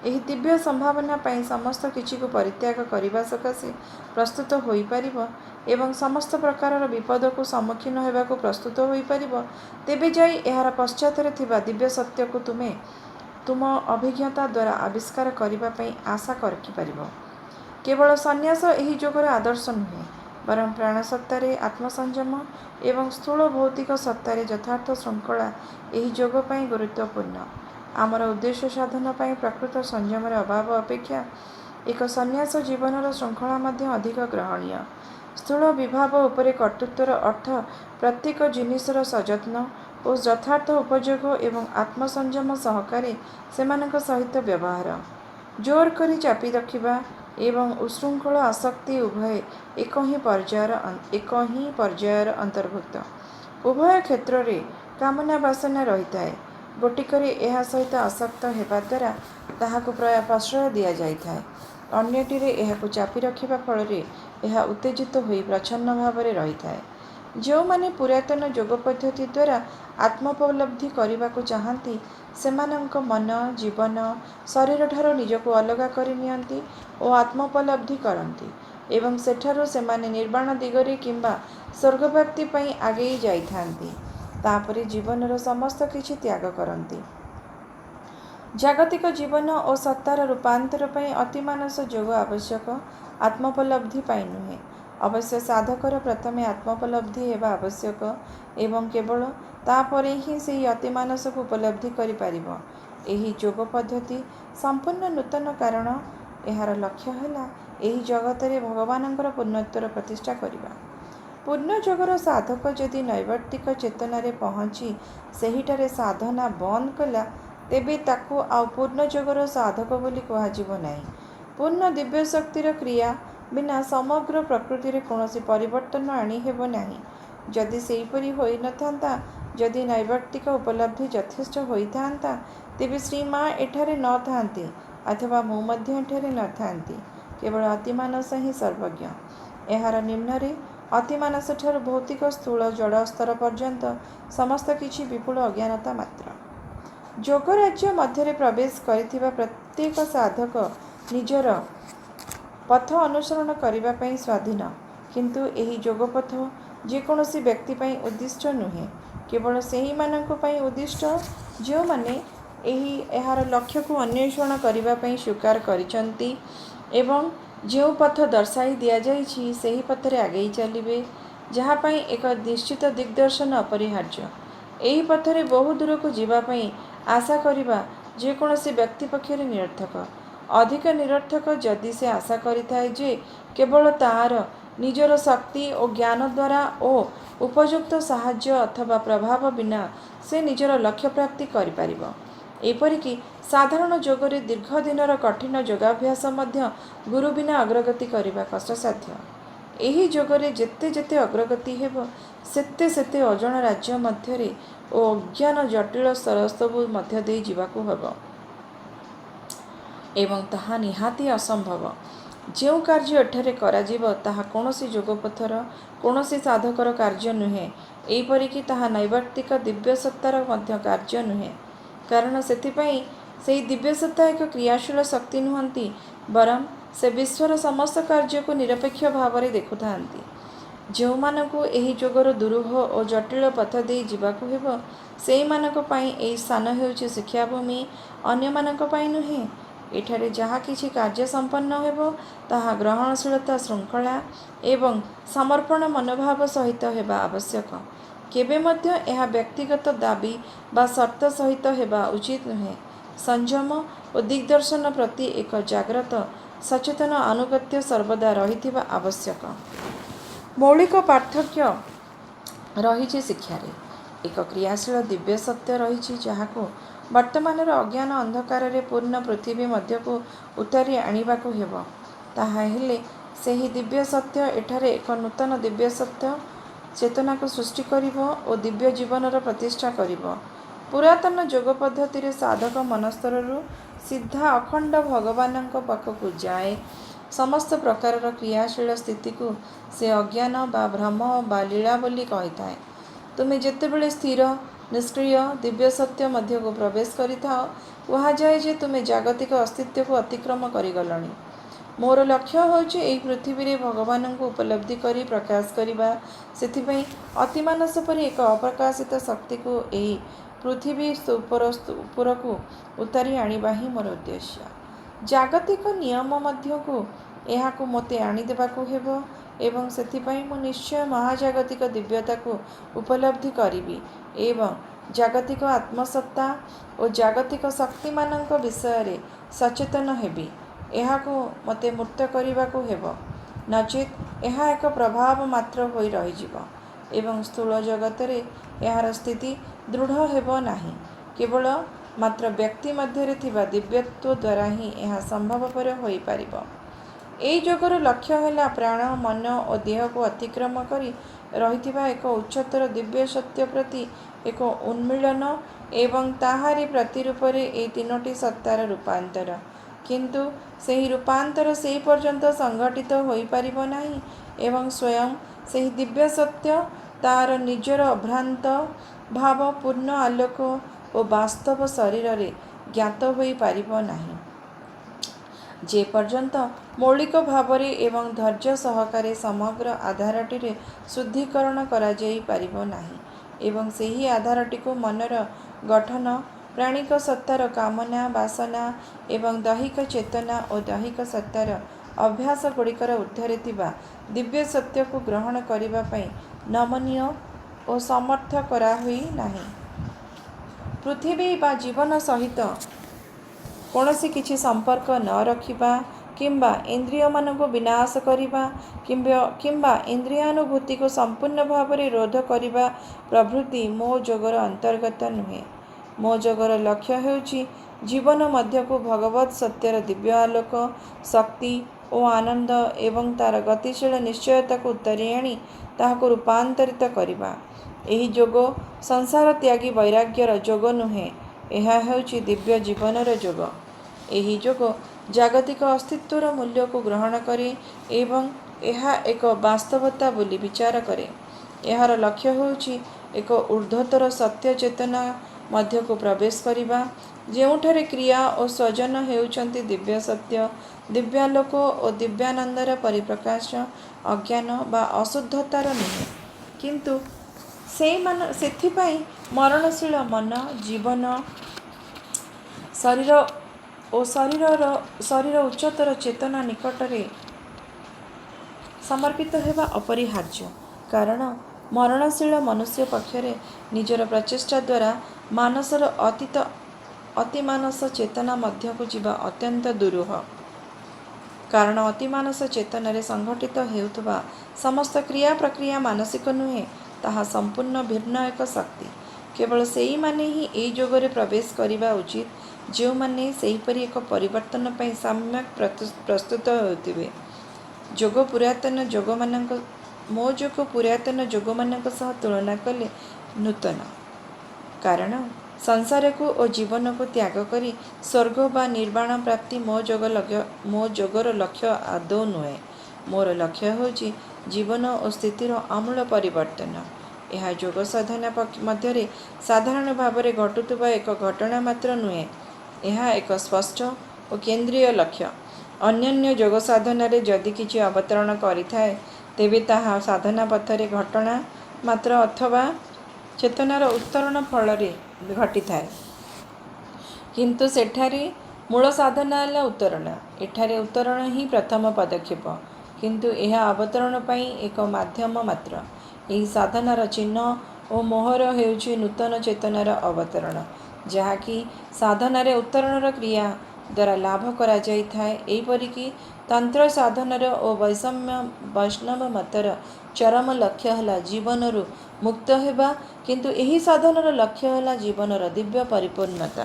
एही दिव्य संभावना पाई समस्त किछि को परित्याग करिबा सकाशे प्रस्तुत होई पारिब एवं समस्त प्रकार विपद को सम्मुखीन हेबाको प्रस्तुत होई पारिब, तेबे जाई एहार पश्चात थिबा दिव्य सत्य को तुमे तुम अभिज्ञता द्वारा आविष्कार करिबा पई आशा करकि पारिब। केवल सन्यास एही जोगर आदर्श नुहे, बरं प्राण सत्तारे आत्मसंयम एवं स्थूल भौतिक सत्तारे यथार्थ श्रृंखला एही जोग पाई गुरुत्वपूर्ण। आमर उद्देश्य साधन पाई प्रकृत संयमर अभाव अपेक्षा एक सन्यास जीवनर श्रृंखला मध्य अधिक ग्रहणीय। स्थूल विभाव उपरे कर्तृत्वर अर्थ प्रत्येक जिनिसर सयत्न और यथार्थ उपयोग एवं आत्मसंयम सहकारे सेमानक सहित व्यवहार, जोर करी चापी रखिबा एवं उशृंखल आसक्ति उभय एक ही पर्यायर अंतर्भुक्त। उभय क्षेत्र रे कामना वासना रही थाए, गोटिकरे एहा सहित आसक्त हेबा द्वारा ताहाको प्रश्रय दिया जाय थाए, अन्यटिरे एहाको चापी रखिबा फल रे एहा उत्तेजित होई प्रच्छन्न भाव रे रही थाए। जो माने पुरातन जोग पद्धति द्वारा आत्मोपलब्धि करने को चाहती सेमानंक मन जीवन शरीर ठारो निजको अलगा करि नियंती और आत्मोपलब्धि करती एवं सेठारो सेमाने निर्वाण दिगरे किंबा स्वर्गप्राप्ति पई आगे जाइथांती, तापरे जीवनर समस्त किछि त्याग करती। जागतिक जीवन और सत्तार रूपांतर पई अतिमानस जोग आवश्यक, आत्मोपलब्धि पई नुहे। अवश्य साधकर प्रथमे आत्मोपलब्धि हेबा आवश्यक एवं केवल तापरे ही सेही अतिमानस को उपलब्धि करि पारिब। एही जोग पद्धति संपूर्ण नूतन, कारण एहार लक्ष्य हैला एही जगत रे भगवानंकर पूर्णत्वर प्रतिष्ठा करिबा। पूर्ण जोगर साधक जदि नैवर्तिक चेतन रे पहुँची सेहिटारे साधना बंद कला, तेबे ताकू आउ पूर्ण जोगर साधक बोली कहुजिब नाही। पूर्ण दिव्य शक्तिर क्रिया बिना समग्र प्रकृति रे कौनसी परिवर्तन आनी हेब नाही। जदि सेहीपरि होई न थांता, जदि नैवर्त्तिक उपलब्धि यथेष्ट होइथांता, तेबे श्री माँ एठारे न थांती अथवा मु मध्य एठारे न थांती। केवल अतिमानस ही सर्वज्ञ। एहार निम्ନରେ अतिमानस ठारू भौतिक स्थूल जड़ स्तर पर्यंत समस्त किछि विपुल अज्ञानता मात्र। जोग राज्य मध्य प्रवेश करिथिबा प्रत्येक साधक निजर पथ अनुसरण करिबा पई स्वाधीन, किंतु एही जोगपथ जेकोसी व्यक्ति पई उद्दिष्ट नुहे। केवल सेही मानक पई उद्दिष्ट जो माने एहार लक्ष्य को अन्वेषण करिबा पई स्वीकार करिसंती एवं जो पथ दर्शाई दिया जाइछि सेही पथरे आगेई चलिबे, जहा पई एक निश्चित दिग्दर्शन अपरिहार्य। एही पथरे बहु दूर को जीवा पई आशा करिबा जेकोसी व्यक्ति पक्षरे निरर्थक। अधिक निरर्थक जदि से आशा करिथाए जे केवल तार निजर शक्ति और ज्ञान द्वारा और उपयुक्त साहाय्य अथवा प्रभाव बिना से निजर लक्ष्य प्राप्ति करिपारिब। एपरिकी साधारण जोगरे दीर्घ दिनर कठिन योगाभ्यास मध्य गुरु बिना अग्रगति करिबा कष्टसाध्य। एही जोगरे जेते जेते अग्रगति हेब सेते सेते अजण राज्य मध्यरे और अज्ञान जटिल स्तरस्तबु मध्य देई जीवाकू हेब एवं ताहा निहाती असंभव। जो कार्य एठारे कराजिब ताहा कोनोसी जोगपथर कोनोसी साधकर कार्य नुहे। एपरिकी ताहा नैवर्त्तिक दिव्य सत्तार मध्य कार्य नुहे, कारण सेथिपई सेही दिव्य सत्ता एक क्रियाशील शक्ति नुहंती, बरं से विश्वर समस्त कार्य को निरपेक्ष भाव में देखुथांती। जो मानकु एही जोगर दुरूह और जटिल पथ दे जीवाकू हेब सेही मानक पई एही स्थान हेउछि शिक्षाभूमि, अन्य मानक पई नुहे। एठारे जहा किछि कार्य संपन्न हेब ताहा ग्रहणशीलता श्रृंखला एवं समर्पण मनोभाव सहित हेबा आवश्यक। केबे मध्य एहा व्यक्तिगत दाबी बा शर्त सहित हेबा उचित नुहे। संयम और दिग्दर्शन प्रति एक जाग्रत सचेतन अनुगत्य सर्वदा रहिथिबा आवश्यक। मौलिक पार्थक्य रहिछि शिक्षारे। एक क्रियाशील दिव्य सत्य रहिछि जहाकू वर्तमानर अज्ञान अंधकार रे पूर्ण पृथ्वी मध्य को उतारी आनिबाकू हेब। ताहा हेले सेही दिव्य सत्य एठारे एक नूतन दिव्य सत्य चेतना को सृष्टि करिब और दिव्य जीवनर प्रतिष्ठा करिब। पुरातन जोग पद्धति रे साधक मनस्तरु सीधा अखंड भगवानक पाखकू जाए। समस्त प्रकार क्रियाशील स्थिति को से अज्ञान बा भ्रम बा लीला बोली कहिथाए। तुमे जेतेबेले स्थिर निष्क्रिय दिव्य सत्य मध्य को प्रवेश करिथाओ, कहा जाए जे तुमे जागतिक अस्तित्व को अतिक्रम करिगलणी। मोर लक्ष्य होछि एई पृथ्वी रे भगवान को उपलब्धि करी प्रकाश करिबा। सेथिपई अतिमानस परि एक अप्रकाशित शक्ति को एई पृथ्वी ऊपर को उतारी आनिबा ही मोर उद्देश्य। जागतिक नियम मध्य को एहा को मोते आनी देबाकू हेबो एवं सेथिपई मु निश्चय महाजागतिक दिव्यता को उपलब्धि करिबी एवं जागतिक आत्मसत्ता और जागतिक शक्ति मानक विषय रे सचेतन हेबी। एहा को मते मूर्त करिबाकू हेबो, नचेत एहा एक प्रभाव मात्र होई रहिजिबो एवं स्थूल जगत रे एहार स्थिति दृढ़ हेबो नाही। केवल मात्र व्यक्ति मध्य थिबा दिव्यत्व द्वारा ही यह संभवपर होई पारिबो। एई जोगर लक्ष्य है प्राण मन और देह को अतिक्रम करी रहिथिबा एक उच्चतर दिव्य सत्य प्रति एक उन्मीलन एवं ताहारी प्रतिरूप ए तीनोटी सत्तार रूपांतर। किंतु सेही रूपांतर सेही पर्यंत संघटित होई पारिबो नाही एवं स्वयं सेही दिव्य सत्य तार निजर अभ्रांत भाव पूर्ण आलोक और वास्तव शरीर रे ज्ञात होई पारिबो नाही। जे पर्यंत मौलिक भावरे एवं धैर्य सहकारे समग्र आधारटी रे शुद्धिकरण करा जाई पारिबो नाही एवं सेही आधारटी को मनर गठन प्राणिक सत्तार कामना वासना एवं दैहिक चेतना और दैहिक सत्तार अभ्यास गुड़िकर ऊर्ध्वरे थिबा दिव्य सत्य को ग्रहण करिबा पई नमनीय और समर्थ करा हुई नाही। पृथ्वी बा जीवन सहित कौनसी किछि संपर्क न रखिबा किंबा इंद्रिय मान को विनाश करिबा किंबा इंद्रियानुभूति को संपूर्ण भाव में रोध करिबा प्रभृति मो जोगर अंतर्गत नुहे। मो जोगर लक्ष्य ହେଉଛି जीवन मध्यकु भगवत सत्यर दिव्य आलोक शक्ति और आनंद एवं तार गतिशील निश्चयता को उतारी आनी ताहाको रूपांतरित करवा। एही जोग संसार त्यागी वैराग्यर जोग नुहे, यह ହେଉଛି दिव्य जीवनर जोग। एही जोग जागतिक अस्तित्वर मूल्य को ग्रहण करे एवं यह एक वास्तवता बोली विचार करे। यार लक्ष्य ହେଉଛି एक ऊर्ध्वतर सत्य चेतना मध्य को प्रवेश करवा, ଯେଉଁଠାରେ क्रिया और स्वजन ହେଉଛନ୍ତି दिव्य सत्य दिव्यालोक और दिव्यानंदर परिप्रकाश, अज्ञान बा अशुद्धतार नुहे। किंतु सेथिपाई मरणशील मन जीवन शरीर और शरीर उच्चतर चेतना निकटरे समर्पित हेबा अपरिहार्य। कारण मरणशील मनुष्य पक्षरे निजर प्रचेष्टा द्वारा मानसर अतिमानस चेतना मध्य को जीवा अत्यंत दुरूह। कारण अतिमानस चेतन संघटित हेउथबा समस्त क्रिया प्रक्रिया मानसिक नुहे, ताहा संपूर्ण भिन्न एक शक्ति। केवल सेई माने ही एई जोगरे प्रवेश करिबा उचित जो माने सेहीपरि एक परिवर्तन पई सम्यक प्रस्तुत होतिबे। जोग पुरातन जोग मानक मो जोग पुरातन जोग मानक सह तुलना कले नूतन। कारण संसार को और जीवन को त्याग करी स्वर्ग बा निर्वाण प्राप्ति मो जोगर लक्ष्य आदौ नुहे। मोर लक्ष्य होची जीवन और स्थितिर आमूल परिवर्तन। यह जोग साधना मध्य साधारण भाव में घटुवा एक घटना मात्र नुहे, यह एक स्पष्ट और केंद्रीय लक्ष्य। अन्य जोग साधन जदि किछि अवतरण करिथाए तेबे ताहा साधना पथरे घटना मात्र अथवा चेतनार उत्तरण फल घटी थाए। किंतु सेठारे मूल साधना है उत्तरण, एठारे उत्तरण ही प्रथम पदक्षेप, किंतु यह अवतरण पाई एक माध्यम मात्र। यही साधनार चिन्ह और मोहर हेउछि नूतन चेतनार अवतरण, जहाँकि साधनारे उत्तरणर क्रिया द्वारा लाभ करा जाई थाए। एहीपरिकी तंत्र साधनार और वैष्णव मतर चरम लक्ष्य है जीवनरू मुक्त हेबा, किंतु एही साधनार लक्ष्य है जीवनर दिव्य परिपूर्णता।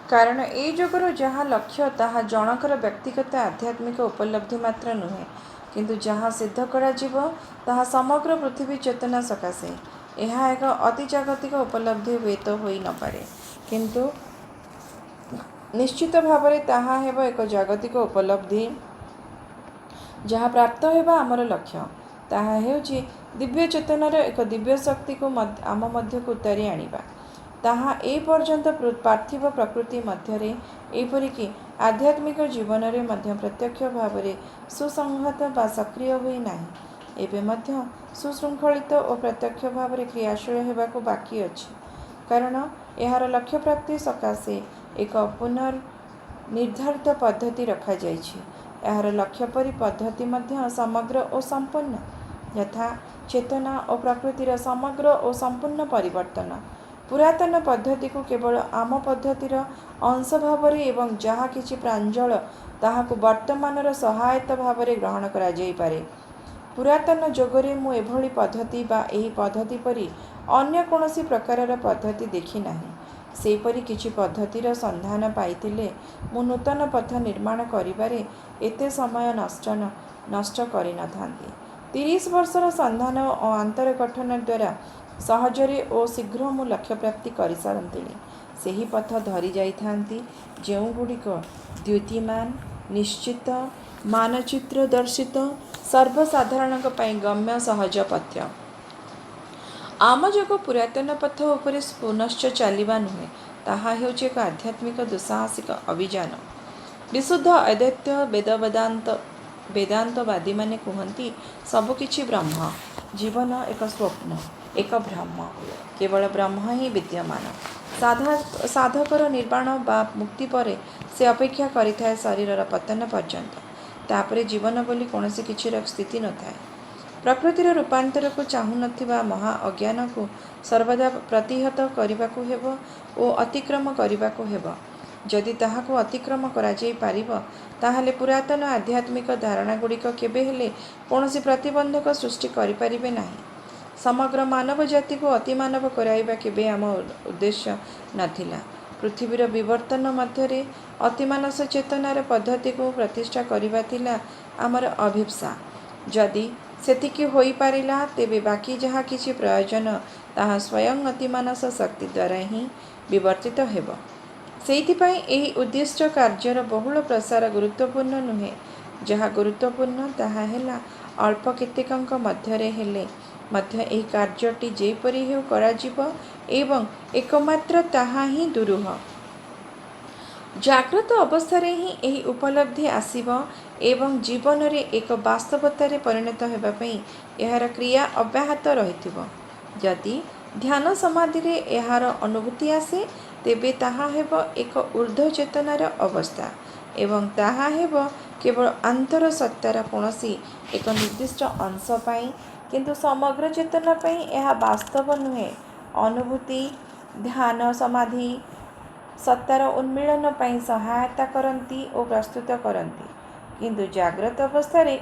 कारण ए जोगर जहाँ लक्ष्य ताहा जनकर व्यक्तिगत आध्यात्मिक उपलब्धि मात्र नुहे, किंतु जहाँ सिद्ध करा जीव ताहा समग्र पृथ्वी चेतना सकाशे। यह एक अति जागतिक उपलब्धि हुए तो होई न पारे, किंतु निश्चित भाव में ताहा हेब एक जागतिक उपलब्धि जहाँ प्राप्त हेबा आमर लक्ष्य। ताहा हेउछि दिव्य चेतनार एक दिव्य शक्ति को आम मध्य को उतारी आनिबा। ताहा ए पर्यंत पार्थिव प्रकृति मध्यरे एपरिकी आध्यात्मिक जीवन रे मध्य प्रत्यक्ष भाव में सुसंहत बा सक्रिय हुई नाही। एबे मध्य सुशृंखलित और प्रत्यक्ष भाव में क्रियाशील हेबाको बाकी अछि। कारण यार लक्ष्य प्राप्ति सकाशे एक पुनर्निर्धारित पद्धति रखा जाइछि। यार लक्ष्य परि पद्धति मध्य समग्र और संपूर्ण, यथा चेतना और प्रकृतिर समग्र और संपूर्ण परिवर्तन। पुरातन पद्धति को केवल आम पद्धतिर अंश भाव एवं जहाँ किछि प्रांजल ताहाको वर्तमानर सहायता भाव ग्रहण करा जाई पारे। पुरातन जोगरे मु एभली पद्धति बा एही पद्धति परि अन्य कोनोसी प्रकारर पद्धति देखि नाही। सेपरि किछि पद्धतिर संधान पाइतिले मु नूतन पथ निर्माण करिबारे एते समय नष्ट करि न थांती। 30 वर्षर संधान और अंतर्गठन द्वारा सहजरे और शीघ्र मु लक्ष्य प्राप्ति कर सारंतिणी। सेही पथ धरी जाई थांती जेउगुड़िक द्युतिमान निश्चित मानचित्र दर्शित सर्वसाधारण गम्य सहज पथ्य। आम जोग पुरातन पथ उपरे पुनश्च चलिबा नुहे, ताहा हेउछि एक आध्यात्मिक दुस्साहसिक अभियान। विशुद्ध अद्वैत वेदांतवादी माने कहती सबकिछि ब्रह्म, जीवन एक स्वप्न एक ब्रह्म, केवल ब्रह्म ही विद्यमान। साधकर निर्वाण बा मुक्ति परे से अपेक्षा करिथाए शरीरर पतन पर्यंत। तापरे जीवन बोली कौनसी किछिर स्थिति न थाए। प्रकृतिर रूपांतर को चाहू नथिबा महा अज्ञान को सर्वदा प्रतिहत करने को हेब और अतिक्रम करने को हेब। ଯଦି ତାହାକୁ ଅତିକ୍ରମ କରାଯାଇ ପାରିବ ତାହେଲେ ପୁରାତନ ଆଧ୍ୟାତ୍ମିକ ଧାରଣାଗୁଡ଼ିକ କେବେ ହେଲେ କୌଣସି ପ୍ରତିବନ୍ଧକ ସୃଷ୍ଟି କରିପାରିବେ ନାହିଁ। ସମଗ୍ର ମାନବ ଜାତିକୁ ଅତିମାନବ କରାଇବା କେବେ ଆମ ଉଦ୍ଦେଶ୍ୟ ନଥିଲା। ପୃଥିବୀର ବିବର୍ତ୍ତନ ମଧ୍ୟରେ ଅତିମାନସ ଚେତନାର ପଦ୍ଧତିକୁ ପ୍ରତିଷ୍ଠା କରିବା ଥିଲା ଆମର ଅଭିପ୍ସା। ଯଦି ସେତିକି ହୋଇପାରିଲା ତେବେ ବାକି ଯାହା କିଛି ପ୍ରୟୋଜନ ତାହା ସ୍ୱୟଂ ଅତିମାନସ ଶକ୍ତି ଦ୍ୱାରା ହିଁ ବିବର୍ତ୍ତିତ ହେବ। ସେଇଥିପାଇଁ ଏହି ଉଦ୍ଦିଷ୍ଟ କାର୍ଯ୍ୟର ବହୁଳ ପ୍ରସାର ଗୁରୁତ୍ୱପୂର୍ଣ୍ଣ ନୁହେଁ। ଯାହା ଗୁରୁତ୍ୱପୂର୍ଣ୍ଣ ତାହା ହେଲା ଅଳ୍ପ କେତେକଙ୍କ ମଧ୍ୟରେ ହେଲେ ମଧ୍ୟ ଏହି କାର୍ଯ୍ୟଟି ଯେପରି ହେଉ କରାଯିବ ଏବଂ ଏକମାତ୍ର ତାହା ହିଁ ଦୁରୂହ। ଜାଗ୍ରତ ଅବସ୍ଥାରେ ହିଁ ଏହି ଉପଲବ୍ଧି ଆସିବ ଏବଂ ଜୀବନରେ ଏକ ବାସ୍ତବତାରେ ପରିଣତ ହେବା ପାଇଁ ଏହାର କ୍ରିୟା ଅବ୍ୟାହତ ରହିଥିବ। ଯଦି ଧ୍ୟାନ ସମାଧିରେ ଏହାର ଅନୁଭୂତି ଆସେ ତେବେ ତାହା ହେବ ଏକ ଊର୍ଦ୍ଧ୍ୱ ଚେତନାର ଅବସ୍ଥା ଏବଂ ତାହା ହେବ କେବଳ ଆନ୍ତର ସତ୍ତାର କୌଣସି ଏକ ନିର୍ଦ୍ଦିଷ୍ଟ ଅଂଶ ପାଇଁ, କିନ୍ତୁ ସମଗ୍ର ଚେତନା ପାଇଁ ଏହା ବାସ୍ତବ ନୁହେଁ। ଅନୁଭୂତି ଧ୍ୟାନ ସମାଧି ସତ୍ତାର ଉନ୍ମୀଳନ ପାଇଁ ସହାୟତା କରନ୍ତି ଓ ପ୍ରସ୍ତୁତ କରନ୍ତି, କିନ୍ତୁ ଜାଗ୍ରତ ଅବସ୍ଥାରେ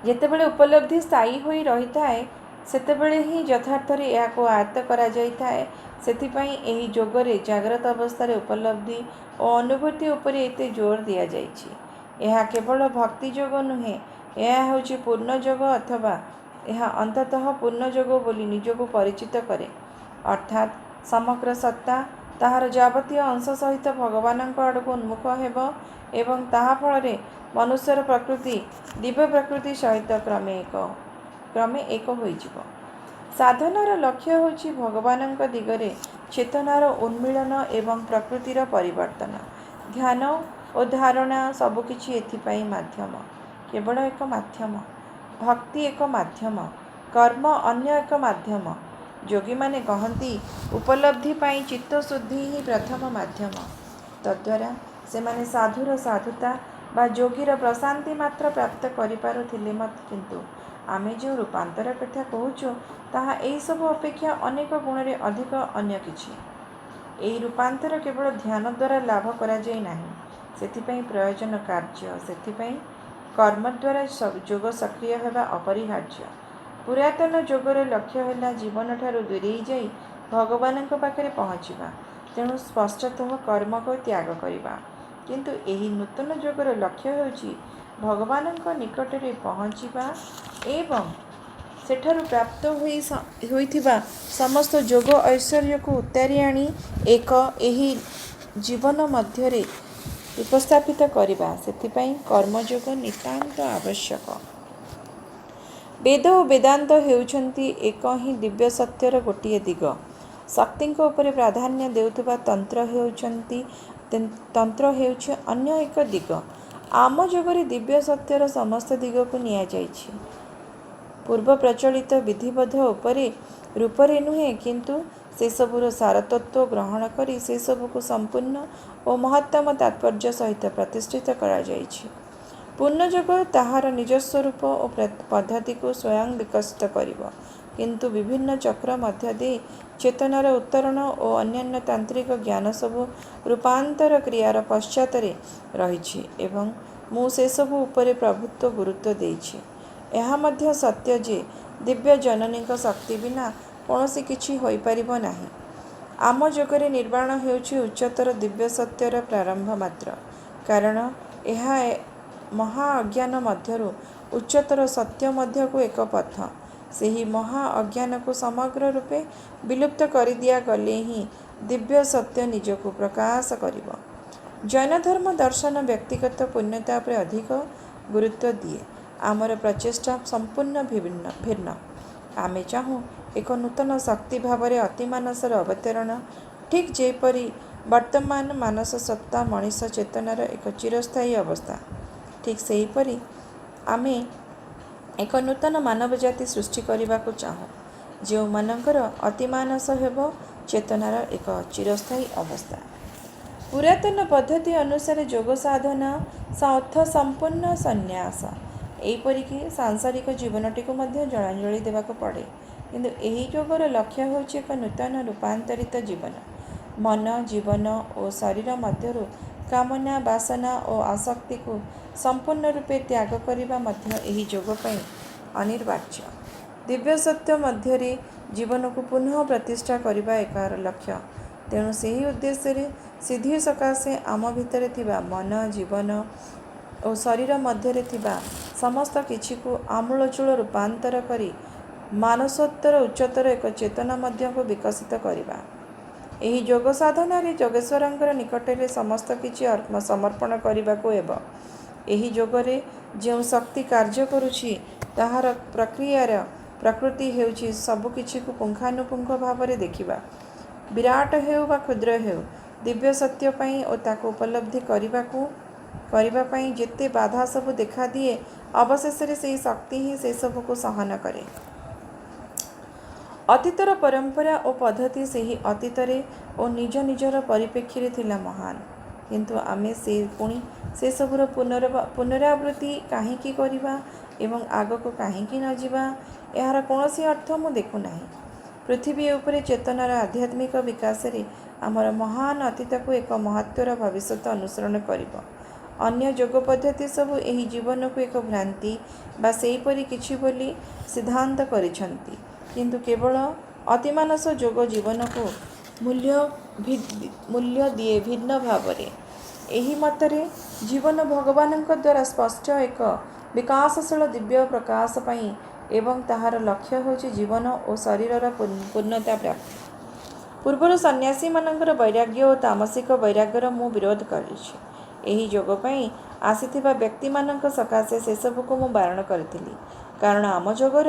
ଯେତେବେଳେ ଉପଲବ୍ଧି ସ୍ଥାୟୀ ହୋଇ ରହିଥାଏ ସେତେବେଳେ ହିଁ ଯଥାର୍ଥରେ ଏହାକୁ ଆୟତ୍ତ କରାଯାଇଥାଏ। ସେଥିପାଇଁ ଏହି ଯୋଗରେ ଜାଗ୍ରତ ଅବସ୍ଥାରେ ଉପଲବ୍ଧି ଓ ଅନୁଭୂତି ଉପରେ ଏତେ ଜୋର ଦିଆଯାଇଛି। ଏହା କେବଳ ଭକ୍ତି ଯୋଗ ନୁହେଁ, ଏହା ହେଉଛି ପୂର୍ଣ୍ଣ ଯୋଗ ଅଥବା ଏହା ଅନ୍ତତଃ ପୂର୍ଣ୍ଣ ଯୋଗ ବୋଲି ନିଜକୁ ପରିଚିତ କରେ। ଅର୍ଥାତ୍ ସମଗ୍ର ସତ୍ତା ତାହାର ଯାବତୀୟ ଅଂଶ ସହିତ ଭଗବାନଙ୍କ ଆଡ଼କୁ ଉନ୍ମୁଖ ହେବ ଏବଂ ତାହା ଫଳରେ ମନୁଷ୍ୟର ପ୍ରକୃତି ଦିବ୍ୟ ପ୍ରକୃତି ସହିତ କ୍ରମେ ଏକ ହୋଇଯିବ। ସାଧନାର ଲକ୍ଷ୍ୟ ହେଉଛି ଭଗବାନଙ୍କ ଦିଗରେ ଚେତନାର ଉନ୍ମୀଳନ ଏବଂ ପ୍ରକୃତିର ପରିବର୍ତ୍ତନ। ଧ୍ୟାନ ଓ ଧାରଣା ସବୁକିଛି ଏଥିପାଇଁ ମାଧ୍ୟମ, କେବଳ ଏକ ମାଧ୍ୟମ। ଭକ୍ତି ଏକ ମାଧ୍ୟମ, କର୍ମ ଅନ୍ୟ ଏକ ମାଧ୍ୟମ। ଯୋଗୀମାନେ କହନ୍ତି ଉପଲବ୍ଧି ପାଇଁ ଚିତ୍ତଶୁଦ୍ଧି ହିଁ ପ୍ରଥମ ମାଧ୍ୟମ। ତଦ୍ଦ୍ୱାରା ସେମାନେ ସାଧୁର ସାଧୁତା ବା ଯୋଗୀର ପ୍ରଶାନ୍ତି ମାତ୍ର ପ୍ରାପ୍ତ କରିପାରୁଥିଲେ, କିନ୍ତୁ ଆମେ ଯେଉଁ ରୂପାନ୍ତର କଥା କହୁଛୁ ତାହା ଏହିସବୁ ଅପେକ୍ଷା ଅନେକ ଗୁଣରେ ଅଧିକ ଅନ୍ୟ କିଛି। ଏହି ରୂପାନ୍ତର କେବଳ ଧ୍ୟାନ ଦ୍ୱାରା ଲାଭ କରାଯାଇ ନାହିଁ, ସେଥିପାଇଁ ପ୍ରୟୋଜନ କାର୍ଯ୍ୟ। ସେଥିପାଇଁ କର୍ମ ଦ୍ୱାରା ଯୋଗ ସକ୍ରିୟ ହେବା ଅପରିହାର୍ଯ୍ୟ। ପୁରାତନ ଯୋଗର ଲକ୍ଷ୍ୟ ହେଲା ଜୀବନଠାରୁ ଦୂରେଇ ଯାଇ ଭଗବାନଙ୍କ ପାଖରେ ପହଞ୍ଚିବା, ତେଣୁ ସ୍ପଷ୍ଟତଃ କର୍ମକୁ ତ୍ୟାଗ କରିବା। କିନ୍ତୁ ଏହି ନୂତନ ଯୋଗର ଲକ୍ଷ୍ୟ ହେଉଛି ଭଗବାନଙ୍କ ନିକଟରେ ପହଞ୍ଚିବା ଏବଂ ସେଠାରୁ ପ୍ରାପ୍ତ ହୋଇଥିବା ସମସ୍ତ ଯୋଗ ଐଶ୍ୱର୍ଯ୍ୟକୁ ଉତ୍ତାରି ଆଣି ଏହି ଜୀବନ ମଧ୍ୟରେ ଉପସ୍ଥାପିତ କରିବା। ସେଥିପାଇଁ କର୍ମଯୋଗ ନିତାନ୍ତ ଆବଶ୍ୟକ। ବେଦ ଓ ବେଦାନ୍ତ ହେଉଛନ୍ତି ଏକ ହିଁ ଦିବ୍ୟ ସତ୍ୟର ଗୋଟିଏ ଦିଗ। ଶକ୍ତିଙ୍କ ଉପରେ ପ୍ରାଧାନ୍ୟ ଦେଉଥିବା ତନ୍ତ୍ର ହେଉଛି ଅନ୍ୟ ଏକ ଦିଗ। ଆମ ଯୋଗରେ ଦିବ୍ୟ ସତ୍ୟର ସମସ୍ତ ଦିଗକୁ ନିଆଯାଇଛି। ପୂର୍ବ ପ୍ରଚଳିତ ବିଧିବଦ୍ଧ ରୂପରେ ନୁହେଁ, କିନ୍ତୁ ସେସବୁର ସାରତତ୍ତ୍ୱ ଗ୍ରହଣ କରି ସେସବୁକୁ ସମ୍ପୂର୍ଣ୍ଣ ଓ ମହତ୍ତମ ତାତ୍ପର୍ଯ୍ୟ ସହିତ ପ୍ରତିଷ୍ଠିତ କରାଯାଇଛି। ପୂର୍ଣ୍ଣଯୋଗ ତାହାର ନିଜସ୍ୱ ରୂପ ଓ ପଦ୍ଧତିକୁ ସ୍ୱୟଂ ବିକଶିତ କରିବ, କିନ୍ତୁ ବିଭିନ୍ନ ଚକ୍ର ମଧ୍ୟ ଦେଇ ଚେତନାର ଉତ୍ତରଣ ଓ ଅନ୍ୟାନ୍ୟ ତାନ୍ତ୍ରିକ ଜ୍ଞାନ ସବୁ ରୂପାନ୍ତର କ୍ରିୟାର ପଶ୍ଚାତରେ ରହିଛି ଏବଂ ମୁଁ ସେସବୁ ଉପରେ ପ୍ରଭୂତ ଗୁରୁତ୍ୱ ଦେଇଛି। ଏହା ମଧ୍ୟ ସତ୍ୟ ଯେ ଦିବ୍ୟ ଜନନୀଙ୍କ ଶକ୍ତି ବିନା କୌଣସି କିଛି ହୋଇପାରିବ ନାହିଁ। ଆମ ଯୋଗରେ ନିର୍ବାଣ ହେଉଛି ଉଚ୍ଚତର ଦିବ୍ୟ ସତ୍ୟର ପ୍ରାରମ୍ଭ ମାତ୍ର, କାରଣ ଏହା ମହା ଅଜ୍ଞାନ ମଧ୍ୟରୁ ଉଚ୍ଚତର ସତ୍ୟ ମଧ୍ୟକୁ ଏକ ପଥ। ସେହି ମହା ଅଜ୍ଞାନକୁ ସମଗ୍ର ରୂପେ ବିଲୁପ୍ତ କରିଦିଆଗଲେ ହିଁ ଦିବ୍ୟ ସତ୍ୟ ନିଜକୁ ପ୍ରକାଶ କରିବ। ଜୈନଧର୍ମ ଦର୍ଶନ ବ୍ୟକ୍ତିଗତ ପୂର୍ଣ୍ଣତା ଉପରେ ଅଧିକ ଗୁରୁତ୍ୱ ଦିଏ। ଆମର ପ୍ରଚେଷ୍ଟା ସମ୍ପୂର୍ଣ୍ଣ ଭିନ୍ନ। ଆମେ ଚାହୁଁ ଏକ ନୂତନ ଶକ୍ତି ଭାବରେ ଅତିମାନସର ଅବତରଣ। ଠିକ୍ ଯେପରି ବର୍ତ୍ତମାନ ମାନସ ସତ୍ତା ମଣିଷ ଚେତନାର ଏକ ଚିରସ୍ଥାୟୀ ଅବସ୍ଥା, ଠିକ୍ ସେହିପରି ଆମେ ଏକ ନୂତନ ମାନବ ଜାତି ସୃଷ୍ଟି କରିବାକୁ ଚାହୁଁ, ଯେଉଁମାନଙ୍କର ଅତିମାନସ ହେବ ଚେତନାର ଏକ ଚିରସ୍ଥାୟୀ ଅବସ୍ଥା। ପୁରାତନ ପଦ୍ଧତି ଅନୁସାରେ ଯୋଗ ସାଧନା ଅର୍ଥ ସମ୍ପୂର୍ଣ୍ଣ ସନ୍ନ୍ୟାସ। ଏହିପରିକି ସାଂସାରିକ ଜୀବନଟିକୁ ମଧ୍ୟ ଜଳାଞ୍ଜଳି ଦେବାକୁ ପଡ଼େ, କିନ୍ତୁ ଏହି ଯୋଗର ଲକ୍ଷ୍ୟ ହେଉଛି ଏକ ନୂତନ ରୂପାନ୍ତରିତ ଜୀବନ। मन जीवन और शरीर मध्यरु कामना बासना और आसक्ति को संपूर्ण रूपे त्याग करने यही जोग पाई अनिर्वाच्य। दिव्य सत्य मध्य जीवन को पुनः प्रतिष्ठा करने एकार लक्ष्य। तेणु से ही उद्देश्य सिद्धि सकाशे आम भितर थिबा मन जीवन और शरीर मध्य थिबा समस्त किछि को आमूलचूल रूपांतर करी मानसोत्तर उच्चतर एक चेतना मध्य को विकसित करवा। यही जोग साधन जोगेश्वर निकटरे समस्त किछि समर्पण करने को एब। यही जोगरे जो शक्ति कार्य करुछि ताहार प्रक्रियार प्रकृति हेउछि सबकिछि को पुंखानुपुंख भाव में देखिबा। विराट हेउ बा क्षुद्र हेउ दिव्य सत्य पाई और ताको उपलब्धि करने पाई जेते बाधा सब देखा दिए अवशेष से शक्ति ही से सब को सहन करे। अतीतर परंपरा और पद्धति से ही अतीतरे और निज निजर परिप्रेक्षी थिला महान, किंतु आमे से पुणी से सबुर पुनरावृत्ति कहीं करवा एवं आग को कहीं न जीवा यार कौन अर्थ मु देखु नाही। पृथ्वी उपरे चेतनार आध्यात्मिक विकास रे आमर महान अतीत को एक महत्वर भविष्य अनुसरण करिब। अन्य जोग पद्धति सबु एही जीवन को एक भ्रांति बा सेहीपरि किछि बोली सिद्धांत करिछंती, किंतु केवल अतिमानस जोग जीवन को मूल्य दिए भिन्न भाव में। एही मतरे जीवन भगवान द्वारा स्पष्ट एक विकासशील दिव्य प्रकाश पाई एवं ताहार लक्ष्य होछि जीवन और शरीरर पूर्णता प्राप्ति। पूर्वर सन्यासी मानकर वैराग्य और तामसिक वैराग्यर मु विरोध करिछि। एही जोग पाई आसीथिबा व्यक्ति मानक सकाशे से सब को मु बारण करथिली, कारण आम जोगर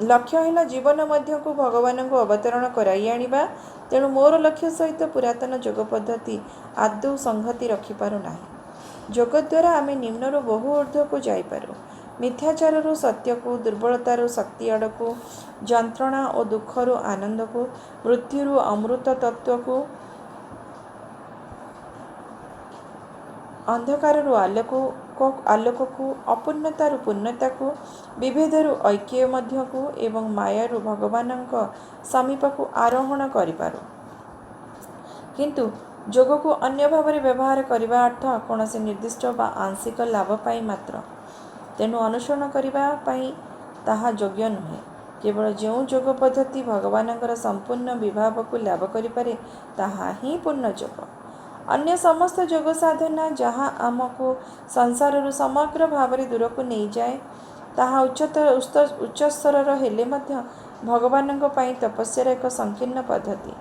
लक्ष्य है जीवन मध्य को भगवान को अवतरण कराई आनिबा। तेणु मोर लक्ष्य सहित पुरातन जोग पद्धति आदौ संगति रखिपारु नाही। जोग द्वारा आमे निम्नरु बहु ऊर्ध्व को जाइपारू। मिथ्याचार सत्य को, दुर्बलतार शक्ति आड़ को, जंत्रणा और दुखर आनंद को, मृत्यु अमृत तत्व को, अंधकार आलोक को, अपूर्णतार पूर्णता को, विभेदर ऐक्य मध्य को एवं मायारू भगवान समीप को आरोहण करिपारू। किंतु जोग को अन्य भाव में व्यवहार करने अर्थ कौन से निर्दिष्ट बा आंशिक लाभ पाई मात्र। तेणु अनुसरण करने ताहा योग्य नुहे। केवल जो जोग पद्धति भगवान संपूर्ण विभाव को लाभ करें ताहा ही पूर्ण जोग। अन्य समस्त जोग साधना जहाँ आमको संसार समग्र भाव में दूर को नहीं जाए ताहा उच्च स्तर हेले मध्य भगवान तपस्यार एक संकीर्ण पद्धति।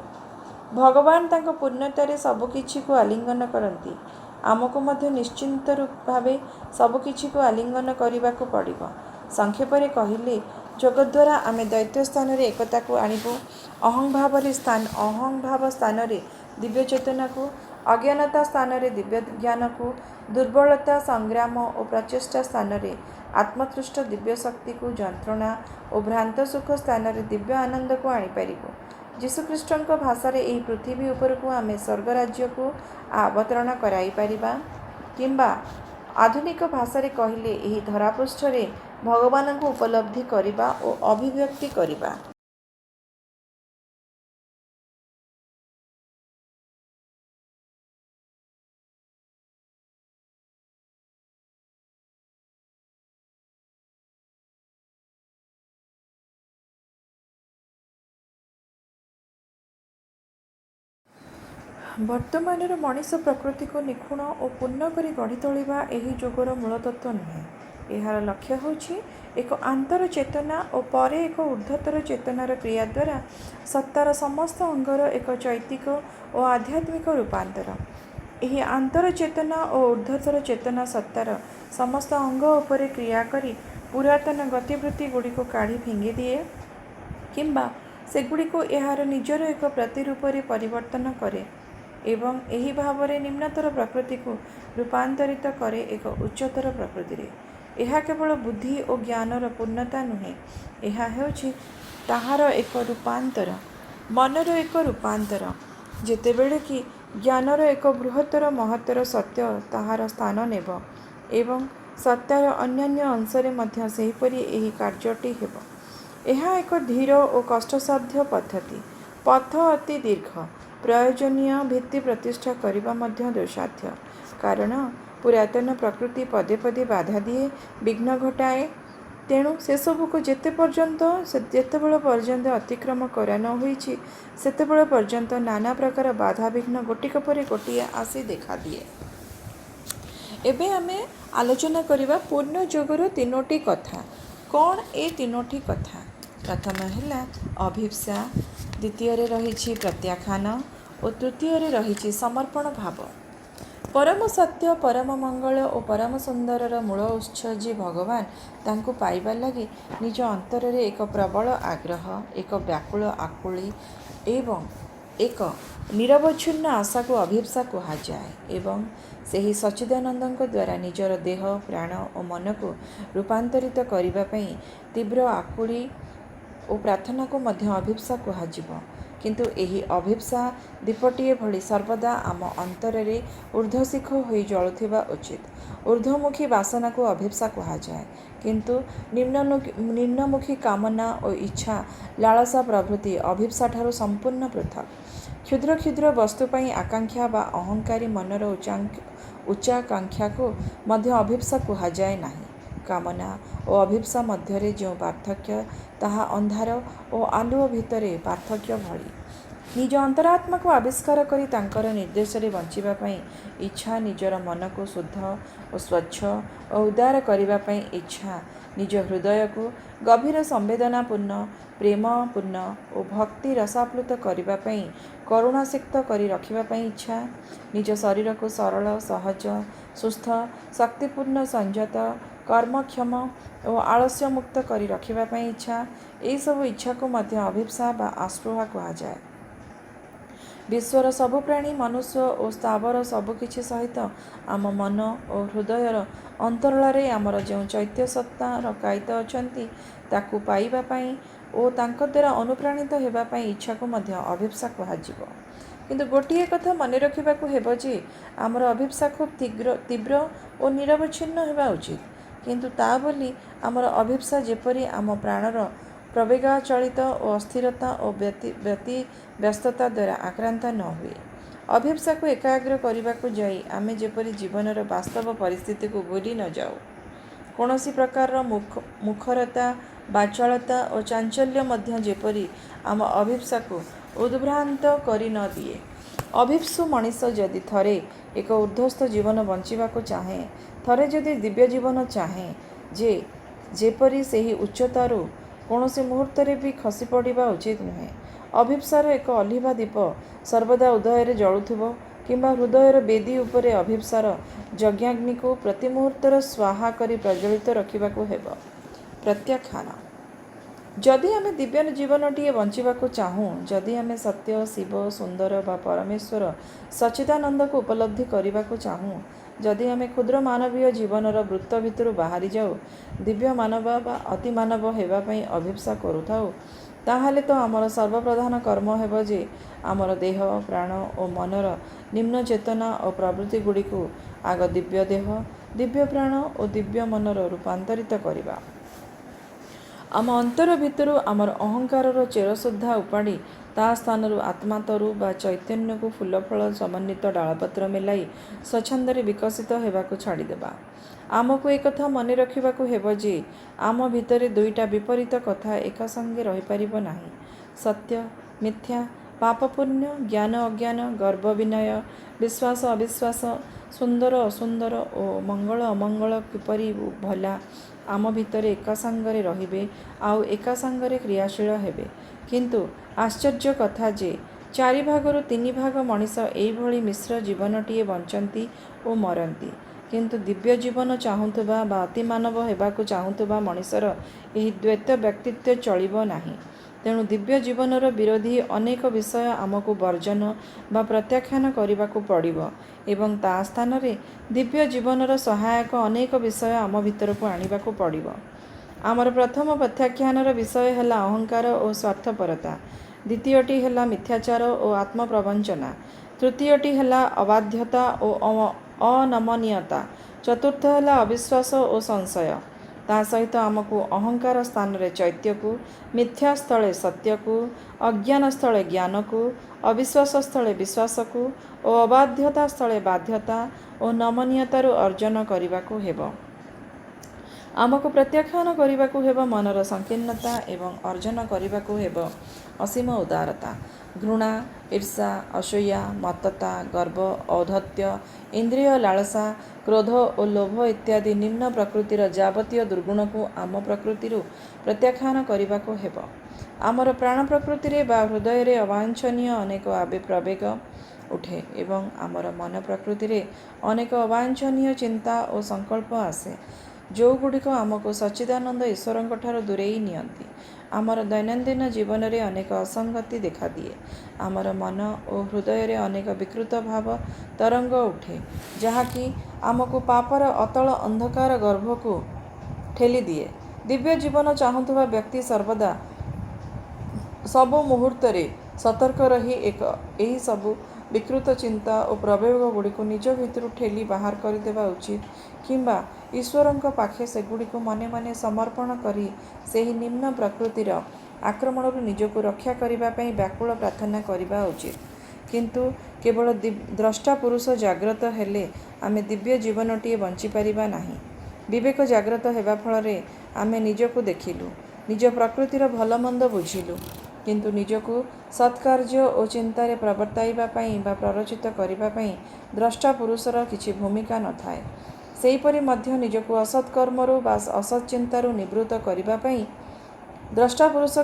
भगवान तांको पूर्णतारे सबकिछि को आलिंगन करती। आमको मध्य निश्चिंत रूप भावे सबकिछि को आलिंगन करने को पड़िबो। संक्षेपरे कहिले जोग द्वारा आमे दैत्य स्थान रे एकता को आनिबो। अहं भाव स्थान रे दिव्य चेतना को, अज्ञानता स्थान रे दिव्य ज्ञान को, दुर्बलता संग्राम और प्रचेष्टा स्थान रे आत्मतृष्ट दिव्य शक्ति को, जंत्रणा और भ्रांत सुख स्थान रे दिव्य आनंद को आनिपारिबो। जीशुख्रीष्टन भाषा रे एही पृथ्वी उपर को आमे स्वर्ग राज्य को अवतरण कराई पारिबा, किंबा आधुनिक भाषा रे कहिले एही धरापृष्ठ रे भगवान को उपलब्धि करिबा और अभिव्यक्ति करिबा। वर्तमान मनीष प्रकृति को निखुण और पूर्ण करी गढ़ी तोलिबा एही जोगर मूल तत्व नुहे। यार लक्ष्य होछि एक आंतर चेतना और परे एक ऊर्ध्वतर चेतनार क्रिया द्वारा सत्तार समस्त अंगर एक चैतिक और आध्यात्मिक रूपांतर। यही आंतर चेतना और ऊर्ध्वतर चेतना सत्तार समस्त अंग उपरे क्रिया करी पुरातन गतिवृत्ति गुड़िक काढ़ी फिंगी दिए, किंबा सेगुड़िक यार निजर एक प्रतिरूप परिवर्तन करे एवं एही भावरे निम्नतर प्रकृति को रूपांतरित करे एक उच्चतर प्रकृति रे। यह केवल बुद्धि और ज्ञानर पूर्णता नुहे, यह हेउछि ताहार एक रूपांतर, मनर एक रूपांतर। जेतेबेले कि ज्ञानर एक बृहत्तर महत्तर सत्य ताहार स्थान नेब एवं सत्यर अन्यान्य अंशरे मध्य सेहीपरि एही कार्यटी हेब। यह एक धीर और कष्टसाध्य पद्धति। पथ अति दीर्घ, प्रयोजनीय भित्ति प्रतिष्ठा करने मध्य दोषाध्य, कारण पुरातन प्रकृति पदे पदे बाधा दिए, विघ्न घटाए। तेणु से सबू को जिते पर्यंत अतिक्रम करा न होईछि सेतेबेଳ पर्यंत नाना प्रकार बाधा विघ्न गोटिक पर गोटिए आसी देखा दिए। एबे आमे आलोचना करिबा पूर्ण जोगर तीनोटी कथा। कौन ए तीनोटी कथा? प्रथम है अभिप्सा, द्वितीय रही प्रत्याख्यान और तृतीय रही समर्पण भाव। परम सत्य, परम मंगल और परम सुंदरर मूल उत्स जी भगवान तांको पाइबा लगी निज अंतर रे एक प्रबल आग्रह, एक व्याकुल आकुली एवं एक निरवच्छिन्न आशा को अभिप्सा कहुए एवं ସେହି सच्चिदानंद द्वारा निजर देह प्राण और मन को रूपांतरित करने तीव्र आकुली और प्रार्थना को मध्य अभिप्सा कहुजिब। किंतु एही अभिप्सा दीपटीए भली सर्वदा आम अंतर रे ऊर्ध्वशिख होई जलुथिबा उचित। ऊर्ध्वमुखी वासना को अभिप्सा कहुए, किंतु निम्नमुखी कामना और इच्छा लालसा प्रभृति अभिप्सा ठारू संपूर्ण पृथक। क्षुद्र क्षुद्र वस्तु पई आकांक्षा बा अहंकारी मनर उच्चाकांक्षा को मध्य अभिप्सा कहुए नाही। कामना और अभिप्सा मध्य जो पार्थक्य ताहा अंधार और आलुओ भितरे पार्थक्य भली। निज अंतरात्मा को आविष्कार करी तांकर निर्देश रे बंचिबा पई इच्छा, निजर मन को शुद्ध और स्वच्छ और उदार करिबा पई इच्छा, निज हृदय को गभीर संवेदनापूर्ण प्रेमपूर्ण और भक्ति रसाप्लुत करिबा पई करुणासिक्त करी रखिबा पई इच्छा, निज शरीर को सरल सहज सुस्थ शक्तिपूर्ण संयत कर्मक्षम और आलस्य मुक्त करी रखिबा पई इच्छा, यही सब इच्छा को मध्य अभिप्सा बा आस्पृहा कहुए। विश्वर सबु प्राणी मनुष्य और स्थावर सबुकिछि सहित आम मन और हृदयर अंतराल आमर जो चैत्य सत्ता रकायित अछंती ताकू पाइबा पई और तांको द्वारा अनुप्राणित हेबा पई इच्छा को मध्य अभिप्सा कहुजिब। किंतु गोटिए कथा मन रखिबाकू हेबो जे आमर अभिप्सा खूब तीव्र और निरवच्छिन्न हेबा उचित। किंतु ता बोली आमर अभिप्सा जेपरी आम प्राणर प्रवेगाचलित और अस्थिरता और व्यस्तता द्वारा आक्रांत न हुए। अभिप्सा को एकाग्र करने को जाई आमे जेपरी जीवनर वास्तव परिस्थिति को भूली न जाऊ। कौनसी प्रकार मुखरता बाचालता और चांचल्य मध्य जेपरी आम अभिप्सा को उद्भ्रांत करी न दिए। अभिप्सु मनीष जदि थरे एक ऊर्ध्वस्थ जीवन बंचिबा को चाहे, थरे जदि दिव्य जीवन चाहे जेपरी सेही उच्चतारू कौनसी मुहूर्त भी खसी पड़ा उचित नुहे। अभिप्सार एक अलिभा दीप सर्वदा उदय जलुथिबो किंबा हृदयर बेदी उपरे अभिप्सार यज्ञाग्नि को प्रति मुहूर्तर स्वाहा करी प्रज्वलित रखिबाकू हेबो। प्रत्याख्यान। जदि आमे दिव्य जीवनटीए बंचिबाकू चाहूँ, जदि आमे सत्य शिव सुंदर बा परमेश्वर सच्चिदानंद को उपलब्धि करने चाहूँ, जदि आमे क्षुद्र मानवीय जीवनर वृत्त भितर बाहरी जाऊ दिव्य मानव बा अति मानव हेबा पई अभिप्सा करूथाऊ, ताहाले तो आमर सर्वप्रधान कर्म हेबो जे आमर देह प्राण और मनर निम्न चेतना और प्रवृत्ति गुड़ी को आग दिव्य देह दिव्य प्राण और दिव्य मनर रूपांतरित करिबा। आम अंतर भितर आमर अहंकार चेर सुद्धा उपाड़ी ता स्थान आत्मा तरु बा चैतन्य को फूल फल समन्वित डालपत्र मिलाई स्वच्छंदरे विकसित होगाकू छाड़देबा। आमको एक कथा मन रखिबाकू हेबो जे आम भितरे दुईटा विपरीत कथा एक संगे रही पारिबो नाही। सत्य मिथ्या, पाप पुण्य, ज्ञान अज्ञान, गर्व विनय, विश्वास अविश्वास, सुंदर असुंदर और मंगल अमंगल किपरि भला आम भितर एका संगरे रहिबे आउ एका संगरे क्रियाशील हेबे। किंतु आश्चर्य कथा जे चारि भागरु तीनि भाग मनीष एइभଳି मिश्र जीवनटीए बंचंती और मरंती। किंतु दिव्य जीवन चाहूथुबा बा अति मानव हेबाकू चाहूथुबा मनीषर एही द्वैत व्यक्तित्व चलिबो नाही। तेणु दिव्य जीवनर विरोधी अनेक विषय आमको वर्जन बा प्रत्याख्यान करने पड़िबो एवं ता स्थान रे दिव्य जीवनर सहायक अनेक विषय आम भितर को आनिबाकू पड़िबो। आमर प्रथम प्रत्याख्यानर विषय है अहंकार और स्वार्थपरता, द्वितीयटी है मिथ्याचार और आत्मप्रवंचना, तृतीयटी है अबाध्यता और अनमनीयता, चतुर्थ है अविश्वास और संशय, ତା ସହିତ ଆମକୁ ଅହଙ୍କାର ସ୍ଥାନରେ ଚୈତ୍ୟକୁ, ମିଥ୍ୟା ସ୍ଥଳେ ସତ୍ୟକୁ, ଅଜ୍ଞାନ ସ୍ଥଳେ ଜ୍ଞାନକୁ, ଅବିଶ୍ୱାସ ସ୍ଥଳେ ବିଶ୍ୱାସକୁ ଓ ଅବାଧ୍ୟତା ସ୍ଥଳେ ବାଧ୍ୟତା ଓ ନମନୀୟତାରୁ ଅର୍ଜନ କରିବାକୁ ହେବ। ଆମକୁ ପ୍ରତ୍ୟାଖ୍ୟାନ କରିବାକୁ ହେବ ମନର ସଂକୀର୍ଣ୍ଣତା ଏବଂ ଅର୍ଜନ କରିବାକୁ ହେବ ଅସୀମ ଉଦାରତା। ଘୃଣା, ଈର୍ଷା, ଅସୂୟା, ମତ୍ତତା, ଗର୍ବ, ଔଦ୍ଧତ୍ୟ, ଇନ୍ଦ୍ରିୟ ଲାଳସା, କ୍ରୋଧ ଓ ଲୋଭ ଇତ୍ୟାଦି ନିମ୍ନ ପ୍ରକୃତିର ଯାବତୀୟ ଦୁର୍ଗୁଣକୁ ଆମ ପ୍ରକୃତିରୁ ପ୍ରତ୍ୟାଖ୍ୟାନ କରିବାକୁ ହେବ। ଆମର ପ୍ରାଣ ପ୍ରକୃତିରେ ବା ହୃଦୟରେ ଅବାଞ୍ଛନୀୟ ଅନେକ ପ୍ରବେଗ ଉଠେ ଏବଂ ଆମର ମନ ପ୍ରକୃତିରେ ଅନେକ ଅବାଞ୍ଛନୀୟ ଚିନ୍ତା ଓ ସଂକଳ୍ପ ଆସେ, ଯେଉଁଗୁଡ଼ିକ ଆମକୁ ସଚ୍ଚିଦାନନ୍ଦ ଈଶ୍ୱରଙ୍କଠାରୁ ଦୂରେଇ ନିଅନ୍ତି। ଆମର ଦୈନନ୍ଦିନ ଜୀବନରେ ଅନେକ ଅସଙ୍ଗତି ଦେଖାଦିଏ। ଆମର ମନ ଓ ହୃଦୟରେ ଅନେକ ବିକୃତ ଭାବ ତରଙ୍ଗ ଉଠେ, ଯାହାକି ଆମକୁ ପାପର ଅତଳ ଅନ୍ଧକାର ଗର୍ଭକୁ ଠେଲିଦିଏ। ଦିବ୍ୟ ଜୀବନ ଚାହୁଁଥିବା ବ୍ୟକ୍ତି ସର୍ବଦା ସବୁ ମୁହୂର୍ତ୍ତରେ ସତର୍କ ରହି ଏହି ସବୁ ବିକୃତ ଚିନ୍ତା ଓ ପ୍ରବେଗଗୁଡ଼ିକୁ ନିଜ ଭିତରୁ ଠେଲି ବାହାର କରିଦେବା ଉଚିତ, କିମ୍ବା ଈଶ୍ୱରଙ୍କ ପାଖେ ସେଗୁଡ଼ିକୁ ମନେ ମନେ ସମର୍ପଣ କରି ସେହି ନିମ୍ନ ପ୍ରକୃତିର ଆକ୍ରମଣରୁ ନିଜକୁ ରକ୍ଷା କରିବା ପାଇଁ ବ୍ୟାକୁଳ ପ୍ରାର୍ଥନା କରିବା ଉଚିତ। କିନ୍ତୁ କେବଳ ଦ୍ରଷ୍ଟା ପୁରୁଷ ଜାଗ୍ରତ ହେଲେ ଆମେ ଦିବ୍ୟ ଜୀବନଟିଏ ବଞ୍ଚିପାରିବା ନାହିଁ। ବିବେକ ଜାଗ୍ରତ ହେବା ଫଳରେ ଆମେ ନିଜକୁ ଦେଖିଲୁ, ନିଜ ପ୍ରକୃତିର ଭଲମନ୍ଦ ବୁଝିଲୁ, କିନ୍ତୁ ନିଜକୁ ସତ୍କାର୍ଯ୍ୟ ଓ ଚିନ୍ତାରେ ପ୍ରବର୍ତ୍ତାଇବା ପାଇଁ ବା ପ୍ରରୋଚିତ କରିବା ପାଇଁ ଦ୍ରଷ୍ଟା ପୁରୁଷର କିଛି ଭୂମିକା ନଥାଏ। ସେହିପରି ମଧ୍ୟ ନିଜକୁ ଅସତ୍ କର୍ମରୁ ବା ଅସତ୍ ଚିନ୍ତାରୁ ନିବୃତ୍ତ କରିବା ପାଇଁ ଦ୍ରଷ୍ଟା ପୁରୁଷ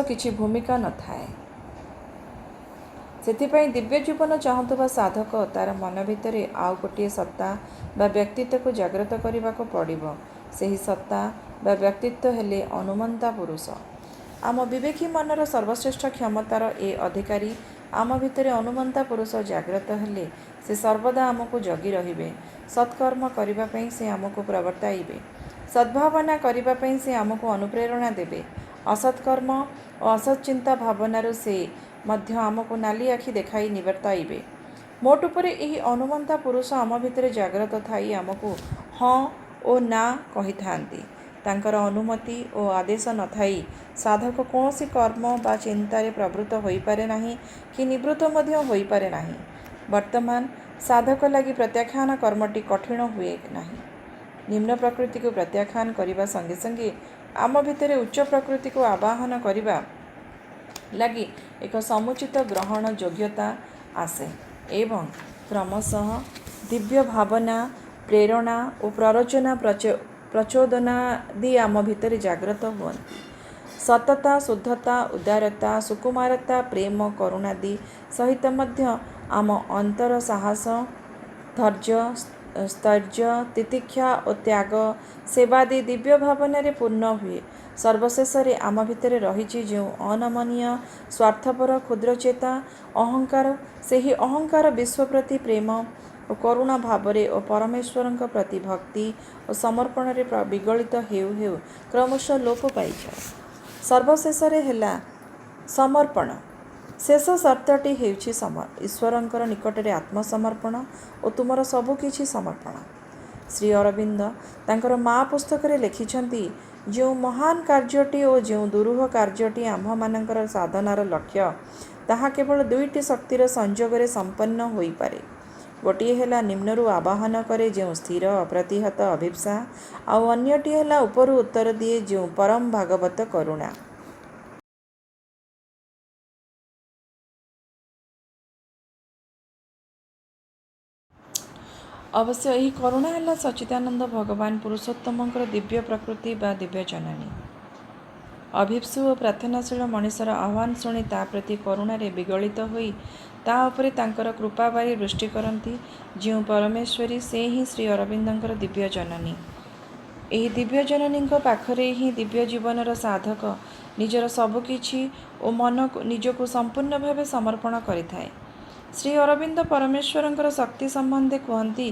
କିଛି ଭୂମିକା ନଥାଏ। ସେଥିପାଇଁ ଦିବ୍ୟ ଜୀବନ ଚାହୁଁଥିବା ସାଧକ ତାର ମନ ଭିତରେ ଆଉ ଗୋଟିଏ ସତ୍ତା ବା ବ୍ୟକ୍ତିତ୍ୱକୁ ଜାଗ୍ରତ କରିବାକୁ ପଡ଼ିବ। ସେହି ସତ୍ତା ବା ବ୍ୟକ୍ତିତ୍ୱ ହେଲେ ଅନୁମନ୍ତା ପୁରୁଷ। ଆମ ବିବେକୀ ମନର ସର୍ବଶ୍ରେଷ୍ଠ କ୍ଷମତାର ଏ ଅଧିକାରୀ। ଆମ ଭିତରେ ଅନୁମନ୍ତା ପୁରୁଷ ଜାଗ୍ରତ ହେଲେ ସେ ସର୍ବଦା ଆମକୁ ଜଗି ରହିବେ। ସତ୍କର୍ମ କରିବା ପାଇଁ ସେ ଆମକୁ ପ୍ରବର୍ତ୍ତାଇବେ। ସଦ୍ଭାବନା କରିବା ପାଇଁ ସେ ଆମକୁ ଅନୁପ୍ରେରଣା ଦେବେ। ଅସତ୍କର୍ମ ଓ ଅସତ୍ ଚିନ୍ତା ଭାବନାରୁ ସେ ମଧ୍ୟ ଆମକୁ ନାଲି ଆଖି ଦେଖାଇ ନିବର୍ତ୍ତାଇବେ। ମୋଟ ଉପରେ ଏହି ଅନୁମନ୍ତା ପୁରୁଷ ଆମ ଭିତରେ ଜାଗ୍ରତ ଥାଇ ଆମକୁ ହଁ ଓ ନା କହିଥାନ୍ତି। ତାଙ୍କର ଅନୁମତି ଓ ଆଦେଶ ନଥାଇ ସାଧକ କୌଣସି କର୍ମ ବା ଚିନ୍ତାରେ ପ୍ରବୃତ୍ତ ହୋଇପାରେ ନାହିଁ କି ନିବୃତ୍ତ ମଧ୍ୟ ହୋଇପାରେ ନାହିଁ। ବର୍ତ୍ତମାନ ସାଧକ ଲାଗି ପ୍ରତ୍ୟାଖ୍ୟାନ କର୍ମଟି କଠିନ ହୁଏ ନାହିଁ। ନିମ୍ନ ପ୍ରକୃତିକୁ ପ୍ରତ୍ୟାଖ୍ୟାନ କରିବା ସଙ୍ଗେ ସଙ୍ଗେ ଆମ ଭିତରେ ଉଚ୍ଚ ପ୍ରକୃତିକୁ ଆବାହନ କରିବା ଲାଗି ଏକ ସମୁଚିତ ଗ୍ରହଣ ଯୋଗ୍ୟତା ଆସେ ଏବଂ କ୍ରମଶଃ ଦିବ୍ୟ ଭାବନା, ପ୍ରେରଣା ଓ ପ୍ରରୋଚନା ପ୍ରଚୋଦନାଦି ଆମ ଭିତରେ ଜାଗ୍ରତ ହୁଅନ୍ତି। ସତତା, ଶୁଦ୍ଧତା, ଉଦାରତା, ସୁକୁମାରତା, ପ୍ରେମ, କରୁଣାଦି ସହିତ ମଧ୍ୟ ଆମ ଅନ୍ତର ସାହସ, ଧୈର୍ଯ୍ୟ, ସ୍ଥୈର୍ଯ୍ୟ, ତିତିକ୍ଷା ଓ ତ୍ୟାଗ, ସେବାଦି ଦିବ୍ୟ ଭାବନାରେ ପୂର୍ଣ୍ଣ ହୁଏ। ସର୍ବଶେଷରେ ଆମ ଭିତରେ ରହିଛି ଯେଉଁ ଅନମନୀୟ, ସ୍ୱାର୍ଥପର, କ୍ଷୁଦ୍ରଚେତା ଅହଙ୍କାର, ସେହି ଅହଙ୍କାର ବିଶ୍ୱ ପ୍ରତି ପ୍ରେମ ଓ କରୁଣା ଭାବରେ ଓ ପରମେଶ୍ୱରଙ୍କ ପ୍ରତି ଭକ୍ତି ଓ ସମର୍ପଣରେ ବିଗଳିତ ହେଉ ହେଉ କ୍ରମଶଃ ଲୋପ ପାଇଯାଏ। ସର୍ବଶେଷରେ ହେଲା ସମର୍ପଣ। ଶେଷ ସର୍ତ୍ତଟି ହେଉଛି ଈଶ୍ୱରଙ୍କର ନିକଟରେ ଆତ୍ମସମର୍ପଣ ଓ ତୁମର ସବୁକିଛି ସମର୍ପଣ। ଶ୍ରୀ ଅରବିନ୍ଦ ତାଙ୍କର ମା ପୁସ୍ତକରେ ଲେଖିଛନ୍ତି, ଯେଉଁ ମହାନ କାର୍ଯ୍ୟଟି ଓ ଯେଉଁ ଦୁରୂହ କାର୍ଯ୍ୟଟି ଆମ୍ଭମାନଙ୍କର ସାଧନାର ଲକ୍ଷ୍ୟ, ତାହା କେବଳ ଦୁଇଟି ଶକ୍ତିର ସଂଯୋଗରେ ସମ୍ପନ୍ନ ହୋଇପାରେ। ଗୋଟିଏ ହେଲା ନିମ୍ନରୁ ଆବାହନ କରେ ଯେଉଁ ସ୍ଥିର ଅପ୍ରତିହତ ଅଭିପ୍ସା, ଆଉ ଅନ୍ୟଟି ହେଲା ଉପରୁ ଉତ୍ତର ଦିଏ ଯେଉଁ ପରମ ଭାଗବତ କରୁଣା। ଅବଶ୍ୟ ଏହି କରୁଣା ହେଲା ସଚ୍ଚିଦାନନ୍ଦ ଭଗବାନ ପୁରୁଷୋତ୍ତମଙ୍କର ଦିବ୍ୟ ପ୍ରକୃତି ବା ଦିବ୍ୟ ଜନନୀ। ଅଭିପ୍ସୁ ଓ ପ୍ରାର୍ଥନାଶୀଳ ମଣିଷର ଆହ୍ୱାନ ଶୁଣି ତା ପ୍ରତି କରୁଣାରେ ବିଗଳିତ ହୋଇ ତା ଉପରେ ତାଙ୍କର କୃପାବାରି ବୃଷ୍ଟି କରନ୍ତି ଯେଉଁ ପରମେଶ୍ୱରୀ, ସେ ହିଁ ଶ୍ରୀ ଅରବିନ୍ଦଙ୍କର ଦିବ୍ୟ ଜନନୀ। ଏହି ଦିବ୍ୟ ଜନନୀଙ୍କ ପାଖରେ ହିଁ ଦିବ୍ୟ ଜୀବନର ସାଧକ ନିଜର ସବୁକିଛି ଓ ନିଜକୁ ସମ୍ପୂର୍ଣ୍ଣ ଭାବେ ସମର୍ପଣ କରିଥାଏ। ଶ୍ରୀ ଅରବିନ୍ଦ ପରମେଶ୍ୱରଙ୍କର ଶକ୍ତି ସମ୍ବନ୍ଧେ କୁହନ୍ତି,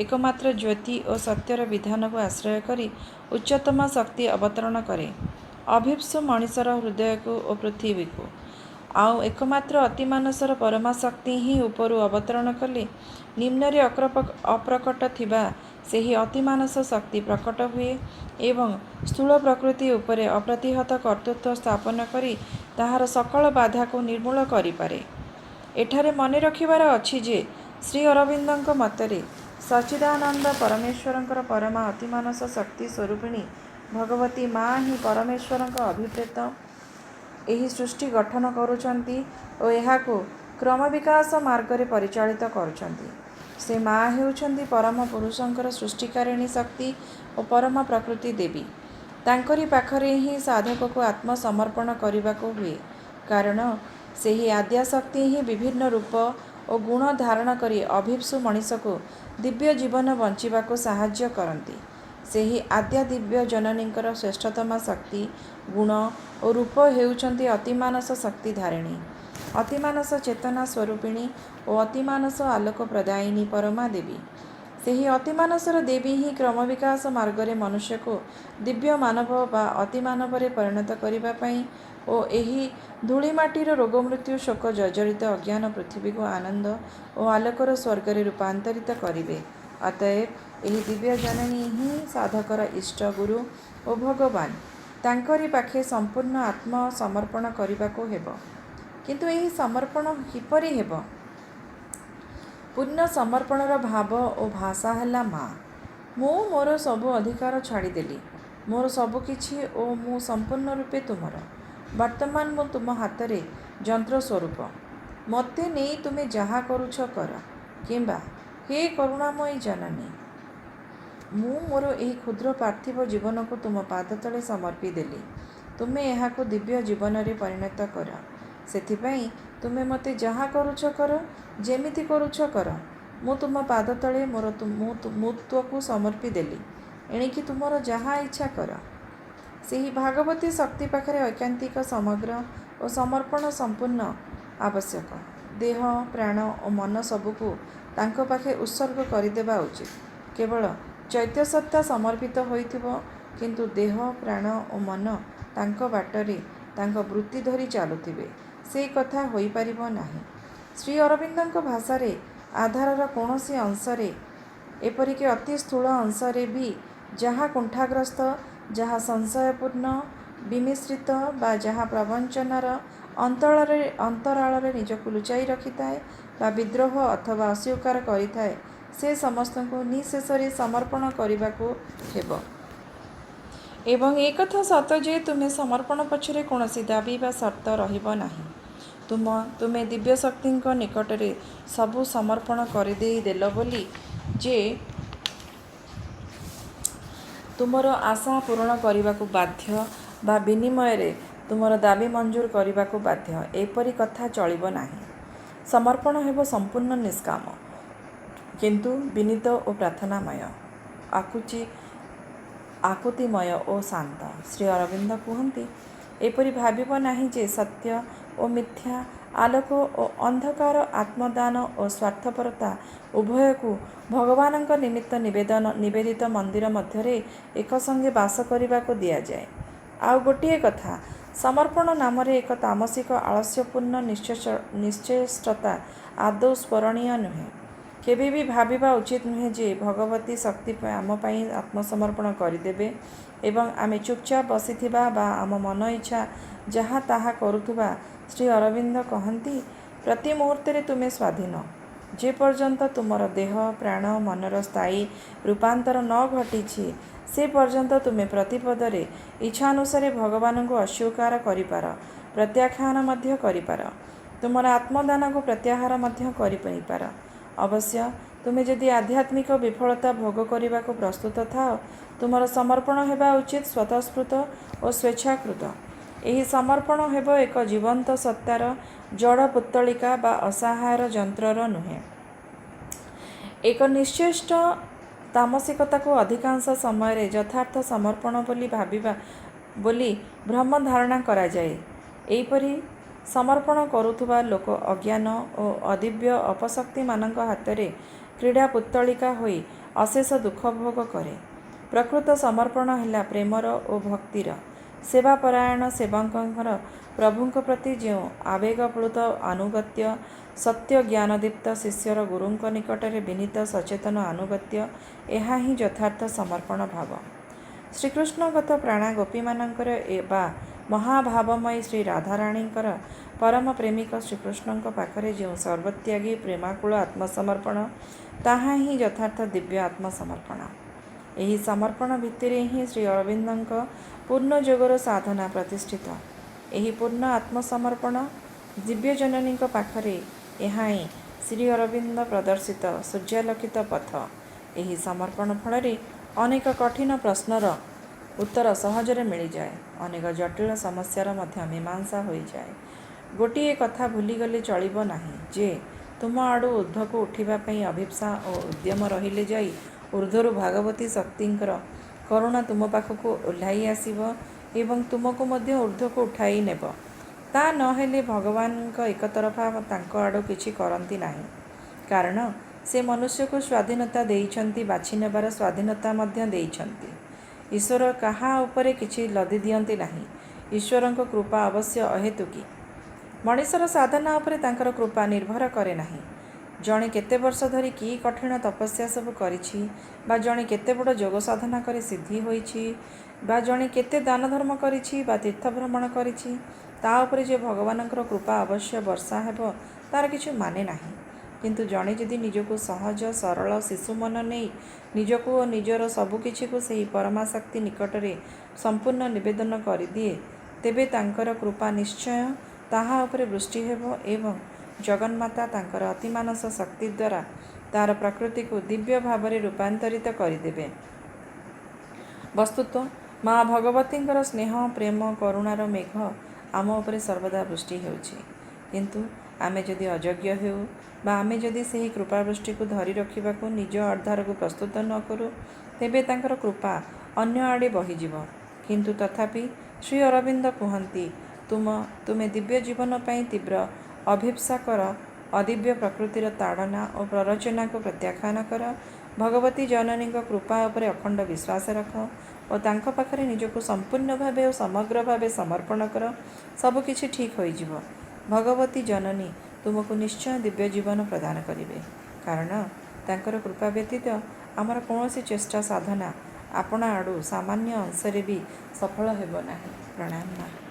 ଏକମାତ୍ର ଜ୍ୟୋତି ଓ ସତ୍ୟର ବିଧାନକୁ ଆଶ୍ରୟ କରି ଉଚ୍ଚତମ ଶକ୍ତି ଅବତରଣ କରେ ଅଭିପ୍ସୁ ମଣିଷର ହୃଦୟକୁ ଓ ପୃଥିବୀକୁ। ଆଉ ଏକମାତ୍ର ଅତିମାନସର ପରମାଶକ୍ତି ହିଁ ଉପରୁ ଅବତରଣ କଲେ ନିମ୍ନରେ ଅପ୍ରକଟ ଥିବା ସେହି ଅତିମାନସ ଶକ୍ତି ପ୍ରକଟ ହୁଏ ଏବଂ ସ୍ଥୂଳ ପ୍ରକୃତି ଉପରେ ଅପ୍ରତିହତ କର୍ତ୍ତୃତ୍ୱ ସ୍ଥାପନ କରି ତାହାର ସକଳ ବାଧାକୁ ନିର୍ମୂଳ କରିପାରେ। ଏଠାରେ ମନେ ରଖିବାର ଅଛି ଯେ ଶ୍ରୀ ଅରବିନ୍ଦଙ୍କ ମତରେ ସଚ୍ଚିଦାନନ୍ଦ ପରମେଶ୍ୱରଙ୍କର ପରମା ଅତିମାନସ ଶକ୍ତି ସ୍ୱରୂପିଣୀ ଭଗବତୀ ମା ହିଁ ପରମେଶ୍ୱରଙ୍କ ଅଭିପ୍ରେତ ଏହି ସୃଷ୍ଟି ଗଠନ କରୁଛନ୍ତି ଓ ଏହାକୁ କ୍ରମବିକାଶ ମାର୍ଗରେ ପରିଚାଳିତ କରୁଛନ୍ତି। ସେ ମା ହେଉଛନ୍ତି ପରମ ପୁରୁଷଙ୍କର ସୃଷ୍ଟିକାରିଣୀ ଶକ୍ତି ଓ ପରମ ପ୍ରକୃତି ଦେବୀ। ତାଙ୍କରି ପାଖରେ ହିଁ ସାଧକକୁ ଆତ୍ମସମର୍ପଣ କରିବାକୁ ହୁଏ, କାରଣ ସେହି ଆଦ୍ୟାଶକ୍ତି ହିଁ ବିଭିନ୍ନ ରୂପ ଓ ଗୁଣ ଧାରଣ କରି ଅଭିପ୍ସୁ ମଣିଷକୁ ଦିବ୍ୟ ଜୀବନ ବଞ୍ଚିବାକୁ ସାହାଯ୍ୟ କରନ୍ତି। ସେହି ଆଦ୍ୟା ଦିବ୍ୟ ଜନନୀଙ୍କର ଶ୍ରେଷ୍ଠତମ ଶକ୍ତି, ଗୁଣ ଓ ରୂପ ହେଉଛନ୍ତି ଅତିମାନସ ଶକ୍ତି ଧାରିଣୀ, ଅତିମାନସ ଚେତନା ସ୍ୱରୂପିଣୀ ଓ ଅତିମାନସ ଆଲୋକ ପ୍ରଦାୟିନୀ ପରମା ଦେବୀ। ସେହି ଅତିମାନସର ଦେବୀ ହିଁ କ୍ରମବିକାଶ ମାର୍ଗରେ ମନୁଷ୍ୟକୁ ଦିବ୍ୟ ମାନବ ବା ଅତିମାନବରେ ପରିଣତ କରିବା ପାଇଁ ଓ ଏହି ଧୂଳିମାଟିର ରୋଗମୃତ୍ୟୁ ଶୋକ ଜର୍ଜରିତ ଅଜ୍ଞାନ ପୃଥିବୀକୁ ଆନନ୍ଦ ଓ ଆଲୋକର ସ୍ୱର୍ଗରେ ରୂପାନ୍ତରିତ କରିବେ। ଅତଏବ ଏହି ଦିବ୍ୟ ଜନନୀ ହିଁ ସାଧକର ଇଷ୍ଟ ଗୁରୁ ଓ ଭଗବାନ। ତାଙ୍କରି ପାଖେ ସମ୍ପୂର୍ଣ୍ଣ ଆତ୍ମସମର୍ପଣ କରିବାକୁ ହେବ। କିନ୍ତୁ ଏହି ସମର୍ପଣ କିପରି ହେବ? ପୂର୍ଣ୍ଣ ସମର୍ପଣର ଭାବ ଓ ଭାଷା ହେଲା ମା। ମୁଁ ମୋର ସବୁ ଅଧିକାର ଛାଡ଼ିଦେଲି, ମୋର ସବୁକିଛି ଓ ମୁଁ ସମ୍ପୂର୍ଣ୍ଣ ରୂପେ ତୁମର। ବର୍ତ୍ତମାନ ମୁଁ ତୁମ ହାତରେ ଯନ୍ତ୍ର ସ୍ୱରୂପ। ମୋତେ ନେଇ ତୁମେ ଯାହା କରୁଛ କର, କିମ୍ବା ହେ କରୁଣାମୟୀ ଜନନୀ, ମୁଁ ମୋର ଏହି କ୍ଷୁଦ୍ର ପାର୍ଥିବ ଜୀବନକୁ ତୁମ ପାଦତଳେ ସମର୍ପି ଦେଲି। ତୁମେ ଏହାକୁ ଦିବ୍ୟ ଜୀବନରେ ପରିଣତ କର। ସେଥିପାଇଁ ତୁମେ ମୋତେ ଯାହା କରୁଛ କର, ଯେମିତି କରୁଛ କର। ମୁଁ ତୁମ ପାଦତଳେ ମୋର ମୁତ୍ୱକୁ ସମର୍ପି ଦେଲି। ଏଣିକି ତୁମର ଯାହା ଇଚ୍ଛା କର। ସେହି ଭାଗବତୀ ଶକ୍ତି ପାଖରେ ଐକାନ୍ତିକ ସମଗ୍ର ଓ ସମର୍ପଣ ସମ୍ପୂର୍ଣ୍ଣ ଆବଶ୍ୟକ। ଦେହ, ପ୍ରାଣ ଓ ମନ ସବୁକୁ ତାଙ୍କ ପାଖେ ଉତ୍ସର୍ଗ କରିଦେବା ଉଚିତ। କେବଳ ଚୈତ୍ୟସତ୍ତା ସମର୍ପିତ ହୋଇଥିବ, କିନ୍ତୁ ଦେହ, ପ୍ରାଣ ଓ ମନ ତାଙ୍କ ବାଟରେ ତାଙ୍କ ବୃତ୍ତି ଧରି ଚାଲୁଥିବେ, ସେ କଥା ହୋଇପାରିବ ନାହିଁ। ଶ୍ରୀ ଅରବିନ୍ଦଙ୍କ ଭାଷାରେ ଆଧାରର କୌଣସି ଅଂଶରେ, ଏପରିକି ଅତି ସ୍ଥୂଳ ଅଂଶରେ ବି ଯାହା କୁଣ୍ଠାଗ୍ରସ୍ତ, ଯାହା ସଂଶୟପୂର୍ଣ୍ଣ, ବିମିଶ୍ରିତ ବା ଯାହା ପ୍ରବଞ୍ଚନାର ଅନ୍ତରାଳରେ ନିଜକୁ ଲୁଚାଇ ରଖିଥାଏ ବା ବିଦ୍ରୋହ ଅଥବା ଅସ୍ୱୀକାର କରିଥାଏ, ସେ ସମସ୍ତଙ୍କୁ ନିଃଶେଷରେ ସମର୍ପଣ କରିବାକୁ ହେବ। ଏବଂ ଏକଥା ସତ ଯେ ତୁମେ ସମର୍ପଣ ପଛରେ କୌଣସି ଦାବୀ ବା ସର୍ତ୍ତ ରହିବ ନାହିଁ। ତୁମେ ଦିବ୍ୟଶକ୍ତିଙ୍କ ନିକଟରେ ସବୁ ସମର୍ପଣ କରିଦେଇ ଦେଲ ବୋଲି ଯେ ତୁମର ଆଶା ପୂରଣ କରିବାକୁ ବାଧ୍ୟ ବା ବିନିମୟରେ ତୁମର ଦାବୀ ମଞ୍ଜୁର କରିବାକୁ ବାଧ୍ୟ, ଏପରି କଥା ଚଳିବ ନାହିଁ। ସମର୍ପଣ ହେବ ସମ୍ପୂର୍ଣ୍ଣ ନିଷ୍କାମ, କିନ୍ତୁ ବିନୀତ ଓ ପ୍ରାର୍ଥନାମୟ, ଆକୁତିମୟ ଓ ଶାନ୍ତ। ଶ୍ରୀ ଅରବିନ୍ଦ କୁହନ୍ତି, ଏପରି ଭାବିବ ନାହିଁ ଯେ ସତ୍ୟ ଓ ମିଥ୍ୟା, ଆଲୋକ ଓ ଅନ୍ଧକାର, ଆତ୍ମଦାନ ଓ ସ୍ୱାର୍ଥପରତା ଉଭୟକୁ ଭଗବାନଙ୍କ ନିମିତ୍ତ ନିବେଦିତ ମନ୍ଦିର ମଧ୍ୟରେ ଏକସଙ୍ଗେ ବାସ କରିବାକୁ ଦିଆଯାଏ। ଆଉ ଗୋଟିଏ କଥା, ସମର୍ପଣ ନାମରେ ଏକ ତାମସିକ ଆଳସ୍ୟପୂର୍ଣ୍ଣ ନିଶ୍ଚେଷ୍ଟତା ଆଦୌ ସ୍ମରଣୀୟ ନୁହେଁ। କେବେ ବି ଭାବିବା ଉଚିତ ନୁହେଁ ଯେ ଭଗବତୀ ଶକ୍ତି ଆମ ପାଇଁ ଆତ୍ମସମର୍ପଣ କରିଦେବେ ଏବଂ ଆମେ ଚୁପଚାପ ବସିଥିବା ବା ଆମ ମନ ଇଚ୍ଛା ଯାହା ତାହା କରୁଥିବା। ଶ୍ରୀ ଅରବିନ୍ଦ କହନ୍ତି, ପ୍ରତି ମୁହୂର୍ତ୍ତରେ ତୁମେ ସ୍ୱାଧୀନ। ଯେ ପର୍ଯ୍ୟନ୍ତ ତୁମର ଦେହ, ପ୍ରାଣ, ମନର ସ୍ଥାୟୀ ରୂପାନ୍ତର ନ ଘଟିଛି, ସେ ପର୍ଯ୍ୟନ୍ତ ତୁମେ ପ୍ରତିପଦରେ ଇଚ୍ଛାନୁସାରେ ଭଗବାନଙ୍କୁ ଅସ୍ୱୀକାର କରିପାର, ପ୍ରତ୍ୟାଖ୍ୟାନ ମଧ୍ୟ କରିପାର। ତୁମର ଆତ୍ମଦାନକୁ ପ୍ରତ୍ୟାହାର ମଧ୍ୟ କରିପାର। ଅବଶ୍ୟ ତୁମେ ଯଦି ଆଧ୍ୟାତ୍ମିକ ବିଫଳତା ଭୋଗ କରିବାକୁ ପ୍ରସ୍ତୁତ ଥାଅ, ତୁମର ସମର୍ପଣ ହେବା ଉଚିତ ସ୍ୱତଃସ୍ଫୂର୍ତ୍ତ ଓ ସ୍ୱେଚ୍ଛାକୃତ। ଏହି ସମର୍ପଣ ହେବ ଏକ ଜୀବନ୍ତ ସତ୍ତାର, ଜଡ଼ ପୁତ୍ତଳିକା ବା ଅସହାୟର ଯନ୍ତ୍ରର ନୁହେଁ। ଏକ ନିଶ୍ଚେଷ୍ଟ ତାମସିକତାକୁ ଅଧିକାଂଶ ସମୟରେ ଯଥାର୍ଥ ସମର୍ପଣ ବୋଲି ଭ୍ରମ ଧାରଣା କରାଯାଏ। ଏହିପରି ସମର୍ପଣ କରୁଥିବା ଲୋକ ଅଜ୍ଞାନ ଓ ଅଦିବ୍ୟ ଅପଶକ୍ତିମାନଙ୍କ ହାତରେ କ୍ରୀଡ଼ା ପୁତ୍ତଳିକା ହୋଇ ଅଶେଷ ଦୁଃଖ ଭୋଗ କରେ। ପ୍ରକୃତ ସମର୍ପଣ ହେଲା ପ୍ରେମର ଓ ଭକ୍ତିର। ସେବାପରାୟଣ ସେବକଙ୍କର ପ୍ରଭୁଙ୍କ ପ୍ରତି ଯେଉଁ ଆବେଗପ୍ଲୁତ ଆନୁଗତ୍ୟ, ସତ୍ୟ ଜ୍ଞାନଦୀପ୍ତ ଶିଷ୍ୟର ଗୁରୁଙ୍କ ନିକଟରେ ବିନୀତ ସଚେତନ ଆନୁଗତ୍ୟ, ଏହା ହିଁ ଯଥାର୍ଥ ସମର୍ପଣ ଭାବ। ଶ୍ରୀକୃଷ୍ଣଗତ ପ୍ରାଣା ଗୋପୀମାନଙ୍କର ବା ମହାଭାବମୟୀ ଶ୍ରୀ ରାଧାରାଣୀଙ୍କର ପରମ ପ୍ରେମିକ ଶ୍ରୀକୃଷ୍ଣଙ୍କ ପାଖରେ ଯେଉଁ ସର୍ବତ୍ୟାଗୀ ପ୍ରେମାକୁଳ ଆତ୍ମସମର୍ପଣ, ତାହା ହିଁ ଯଥାର୍ଥ ଦିବ୍ୟ ଆତ୍ମସମର୍ପଣ। ଏହି ସମର୍ପଣ ଭିତ୍ତିରେ ହିଁ ଶ୍ରୀ ଅରବିନ୍ଦଙ୍କ ପୂର୍ଣ୍ଣ ଯୋଗର ସାଧନା ପ୍ରତିଷ୍ଠିତ। ଏହି ପୂର୍ଣ୍ଣ ଆତ୍ମସମର୍ପଣ ଦିବ୍ୟଜନନୀଙ୍କ ପାଖରେ ଏହା ହିଁ ଶ୍ରୀ ଅରବିନ୍ଦ ପ୍ରଦର୍ଶିତ ସୂର୍ଯ୍ୟାଲୋକିତ ପଥ। ଏହି ସମର୍ପଣ ଫଳରେ ଅନେକ କଠିନ ପ୍ରଶ୍ନର ଉତ୍ତର ସହଜରେ ମିଳିଯାଏ, ଅନେକ ଜଟିଳ ସମସ୍ୟାର ମଧ୍ୟ ମୀମାଂସା ହୋଇଯାଏ। ଗୋଟିଏ କଥା ଭୁଲିଗଲେ ଚଳିବ ନାହିଁ ଯେ ତୁମ ଆଡ଼ୁ ଊର୍ଦ୍ଧ୍ୱକୁ ଉଠିବା ପାଇଁ ଅଭିପ୍ସା ଓ ଉଦ୍ୟମ ରହିଲେ ଯାଇ ଊର୍ଦ୍ଧ୍ୱରୁ ଭାଗବତୀ ଶକ୍ତିଙ୍କର କରୁଣା ତୁମ ପାଖକୁ ଓହ୍ଲାଇ ଆସିବ ଏବଂ ତୁମକୁ ମଧ୍ୟ ଊର୍ଦ୍ଧ୍ୱକୁ ଉଠାଇ ନେବ। ତା ନହେଲେ ଭଗବାନଙ୍କ ଏକତରଫା ତାଙ୍କ ଆଡ଼ୁ କିଛି କରନ୍ତି ନାହିଁ। କାରଣ ସେ ମନୁଷ୍ୟକୁ ସ୍ୱାଧୀନତା ଦେଇଛନ୍ତି, ବାଛି ନେବାର ସ୍ୱାଧୀନତା ମଧ୍ୟ ଦେଇଛନ୍ତି। ଈଶ୍ୱର କାହା ଉପରେ କିଛି ଲଦି ଦିଅନ୍ତି ନାହିଁ। ଈଶ୍ୱରଙ୍କ କୃପା ଅବଶ୍ୟ ଅହେତୁକୀ। ମଣିଷର ସାଧନା ଉପରେ ତାଙ୍କର କୃପା ନିର୍ଭର କରେ ନାହିଁ। ଜଣେ କେତେ ବର୍ଷ ଧରି କି କଠିନ ତପସ୍ୟା ସବୁ କରିଛି, ବା ଜଣେ କେତେ ବଡ଼ ଯୋଗ ସାଧନା କରି ସିଦ୍ଧି ହୋଇଛି, ବା ଜଣେ କେତେ ଦାନ ଧର୍ମ କରିଛି ବା ତୀର୍ଥ ଭ୍ରମଣ କରିଛି, ତା ଉପରେ ଯେ ଭଗବାନଙ୍କର କୃପା ଅବଶ୍ୟ ବର୍ଷା ହେବ ତାର କିଛି ମାନେ ନାହିଁ। କିନ୍ତୁ ଜଣେ ଯଦି ନିଜକୁ ସହଜ ସରଳ ଶିଶୁ ମନ ନେଇ ନିଜକୁ ଓ ନିଜର ସବୁକିଛିକୁ ସେହି ପରମାଶକ୍ତି ନିକଟରେ ସମ୍ପୂର୍ଣ୍ଣ ନିବେଦନ କରିଦିଏ, ତେବେ ତାଙ୍କର କୃପା ନିଶ୍ଚୟ ତାହା ଉପରେ ବୃଷ୍ଟି ହେବ ଏବଂ ଜଗନ୍ମାତା ତାଙ୍କର ଅତିମାନସ ଶକ୍ତି ଦ୍ୱାରା ତାହାର ପ୍ରକୃତିକୁ ଦିବ୍ୟ ଭାବରେ ରୂପାନ୍ତରିତ କରିଦେବେ। ବସ୍ତୁତଃ ମା ଭଗବତୀଙ୍କର ସ୍ନେହ, ପ୍ରେମ, କରୁଣାର ମେଘ ଆମ ଉପରେ ସର୍ବଦା ବୃଷ୍ଟି ହେଉଛି। କିନ୍ତୁ ଆମେ ଯଦି ଅଯୋଗ୍ୟ ହେଉ ବା ଆମେ ଯଦି ସେହି କୃପାବୃଷ୍ଟିକୁ ଧରି ରଖିବାକୁ ନିଜ ଆଧାରକୁ ପ୍ରସ୍ତୁତ ନ କରୁ, ତେବେ ତାଙ୍କର କୃପା ଅନ୍ୟ ଆଡ଼େ ବହିଯିବ। କିନ୍ତୁ ତଥାପି ଶ୍ରୀ ଅରବିନ୍ଦ କୁହନ୍ତି, ତୁମେ ଦିବ୍ୟ ଜୀବନ ପାଇଁ ତୀବ୍ର ଅଭିପ୍ସା କର, ଅଦିବ୍ୟ ପ୍ରକୃତିର ତାଡ଼ନା ଓ ପ୍ରରୋଚନାକୁ ପ୍ରତ୍ୟାଖ୍ୟାନ କର, ଭଗବତୀ ଜନନୀଙ୍କ କୃପା ଉପରେ ଅଖଣ୍ଡ ବିଶ୍ୱାସ ରଖ ଓ ତାଙ୍କ ପାଖରେ ନିଜକୁ ସମ୍ପୂର୍ଣ୍ଣ ଭାବେ ଓ ସମଗ୍ର ଭାବେ ସମର୍ପଣ କର। ସବୁକିଛି ଠିକ୍ ହୋଇଯିବ। ଭଗବତୀ ଜନନୀ ତୁମକୁ ନିଶ୍ଚୟ ଦିବ୍ୟ ଜୀବନ ପ୍ରଦାନ କରିବେ। କାରଣ ତାଙ୍କର କୃପା ବ୍ୟତୀତ ଆମର କୌଣସି ଚେଷ୍ଟା ସାଧନା ଆପଣା ଆଡ଼ୁ ସାମାନ୍ୟ ଅଂଶରେ ବି ସଫଳ ହେବ ନାହିଁ। ପ୍ରଣାମ ମା।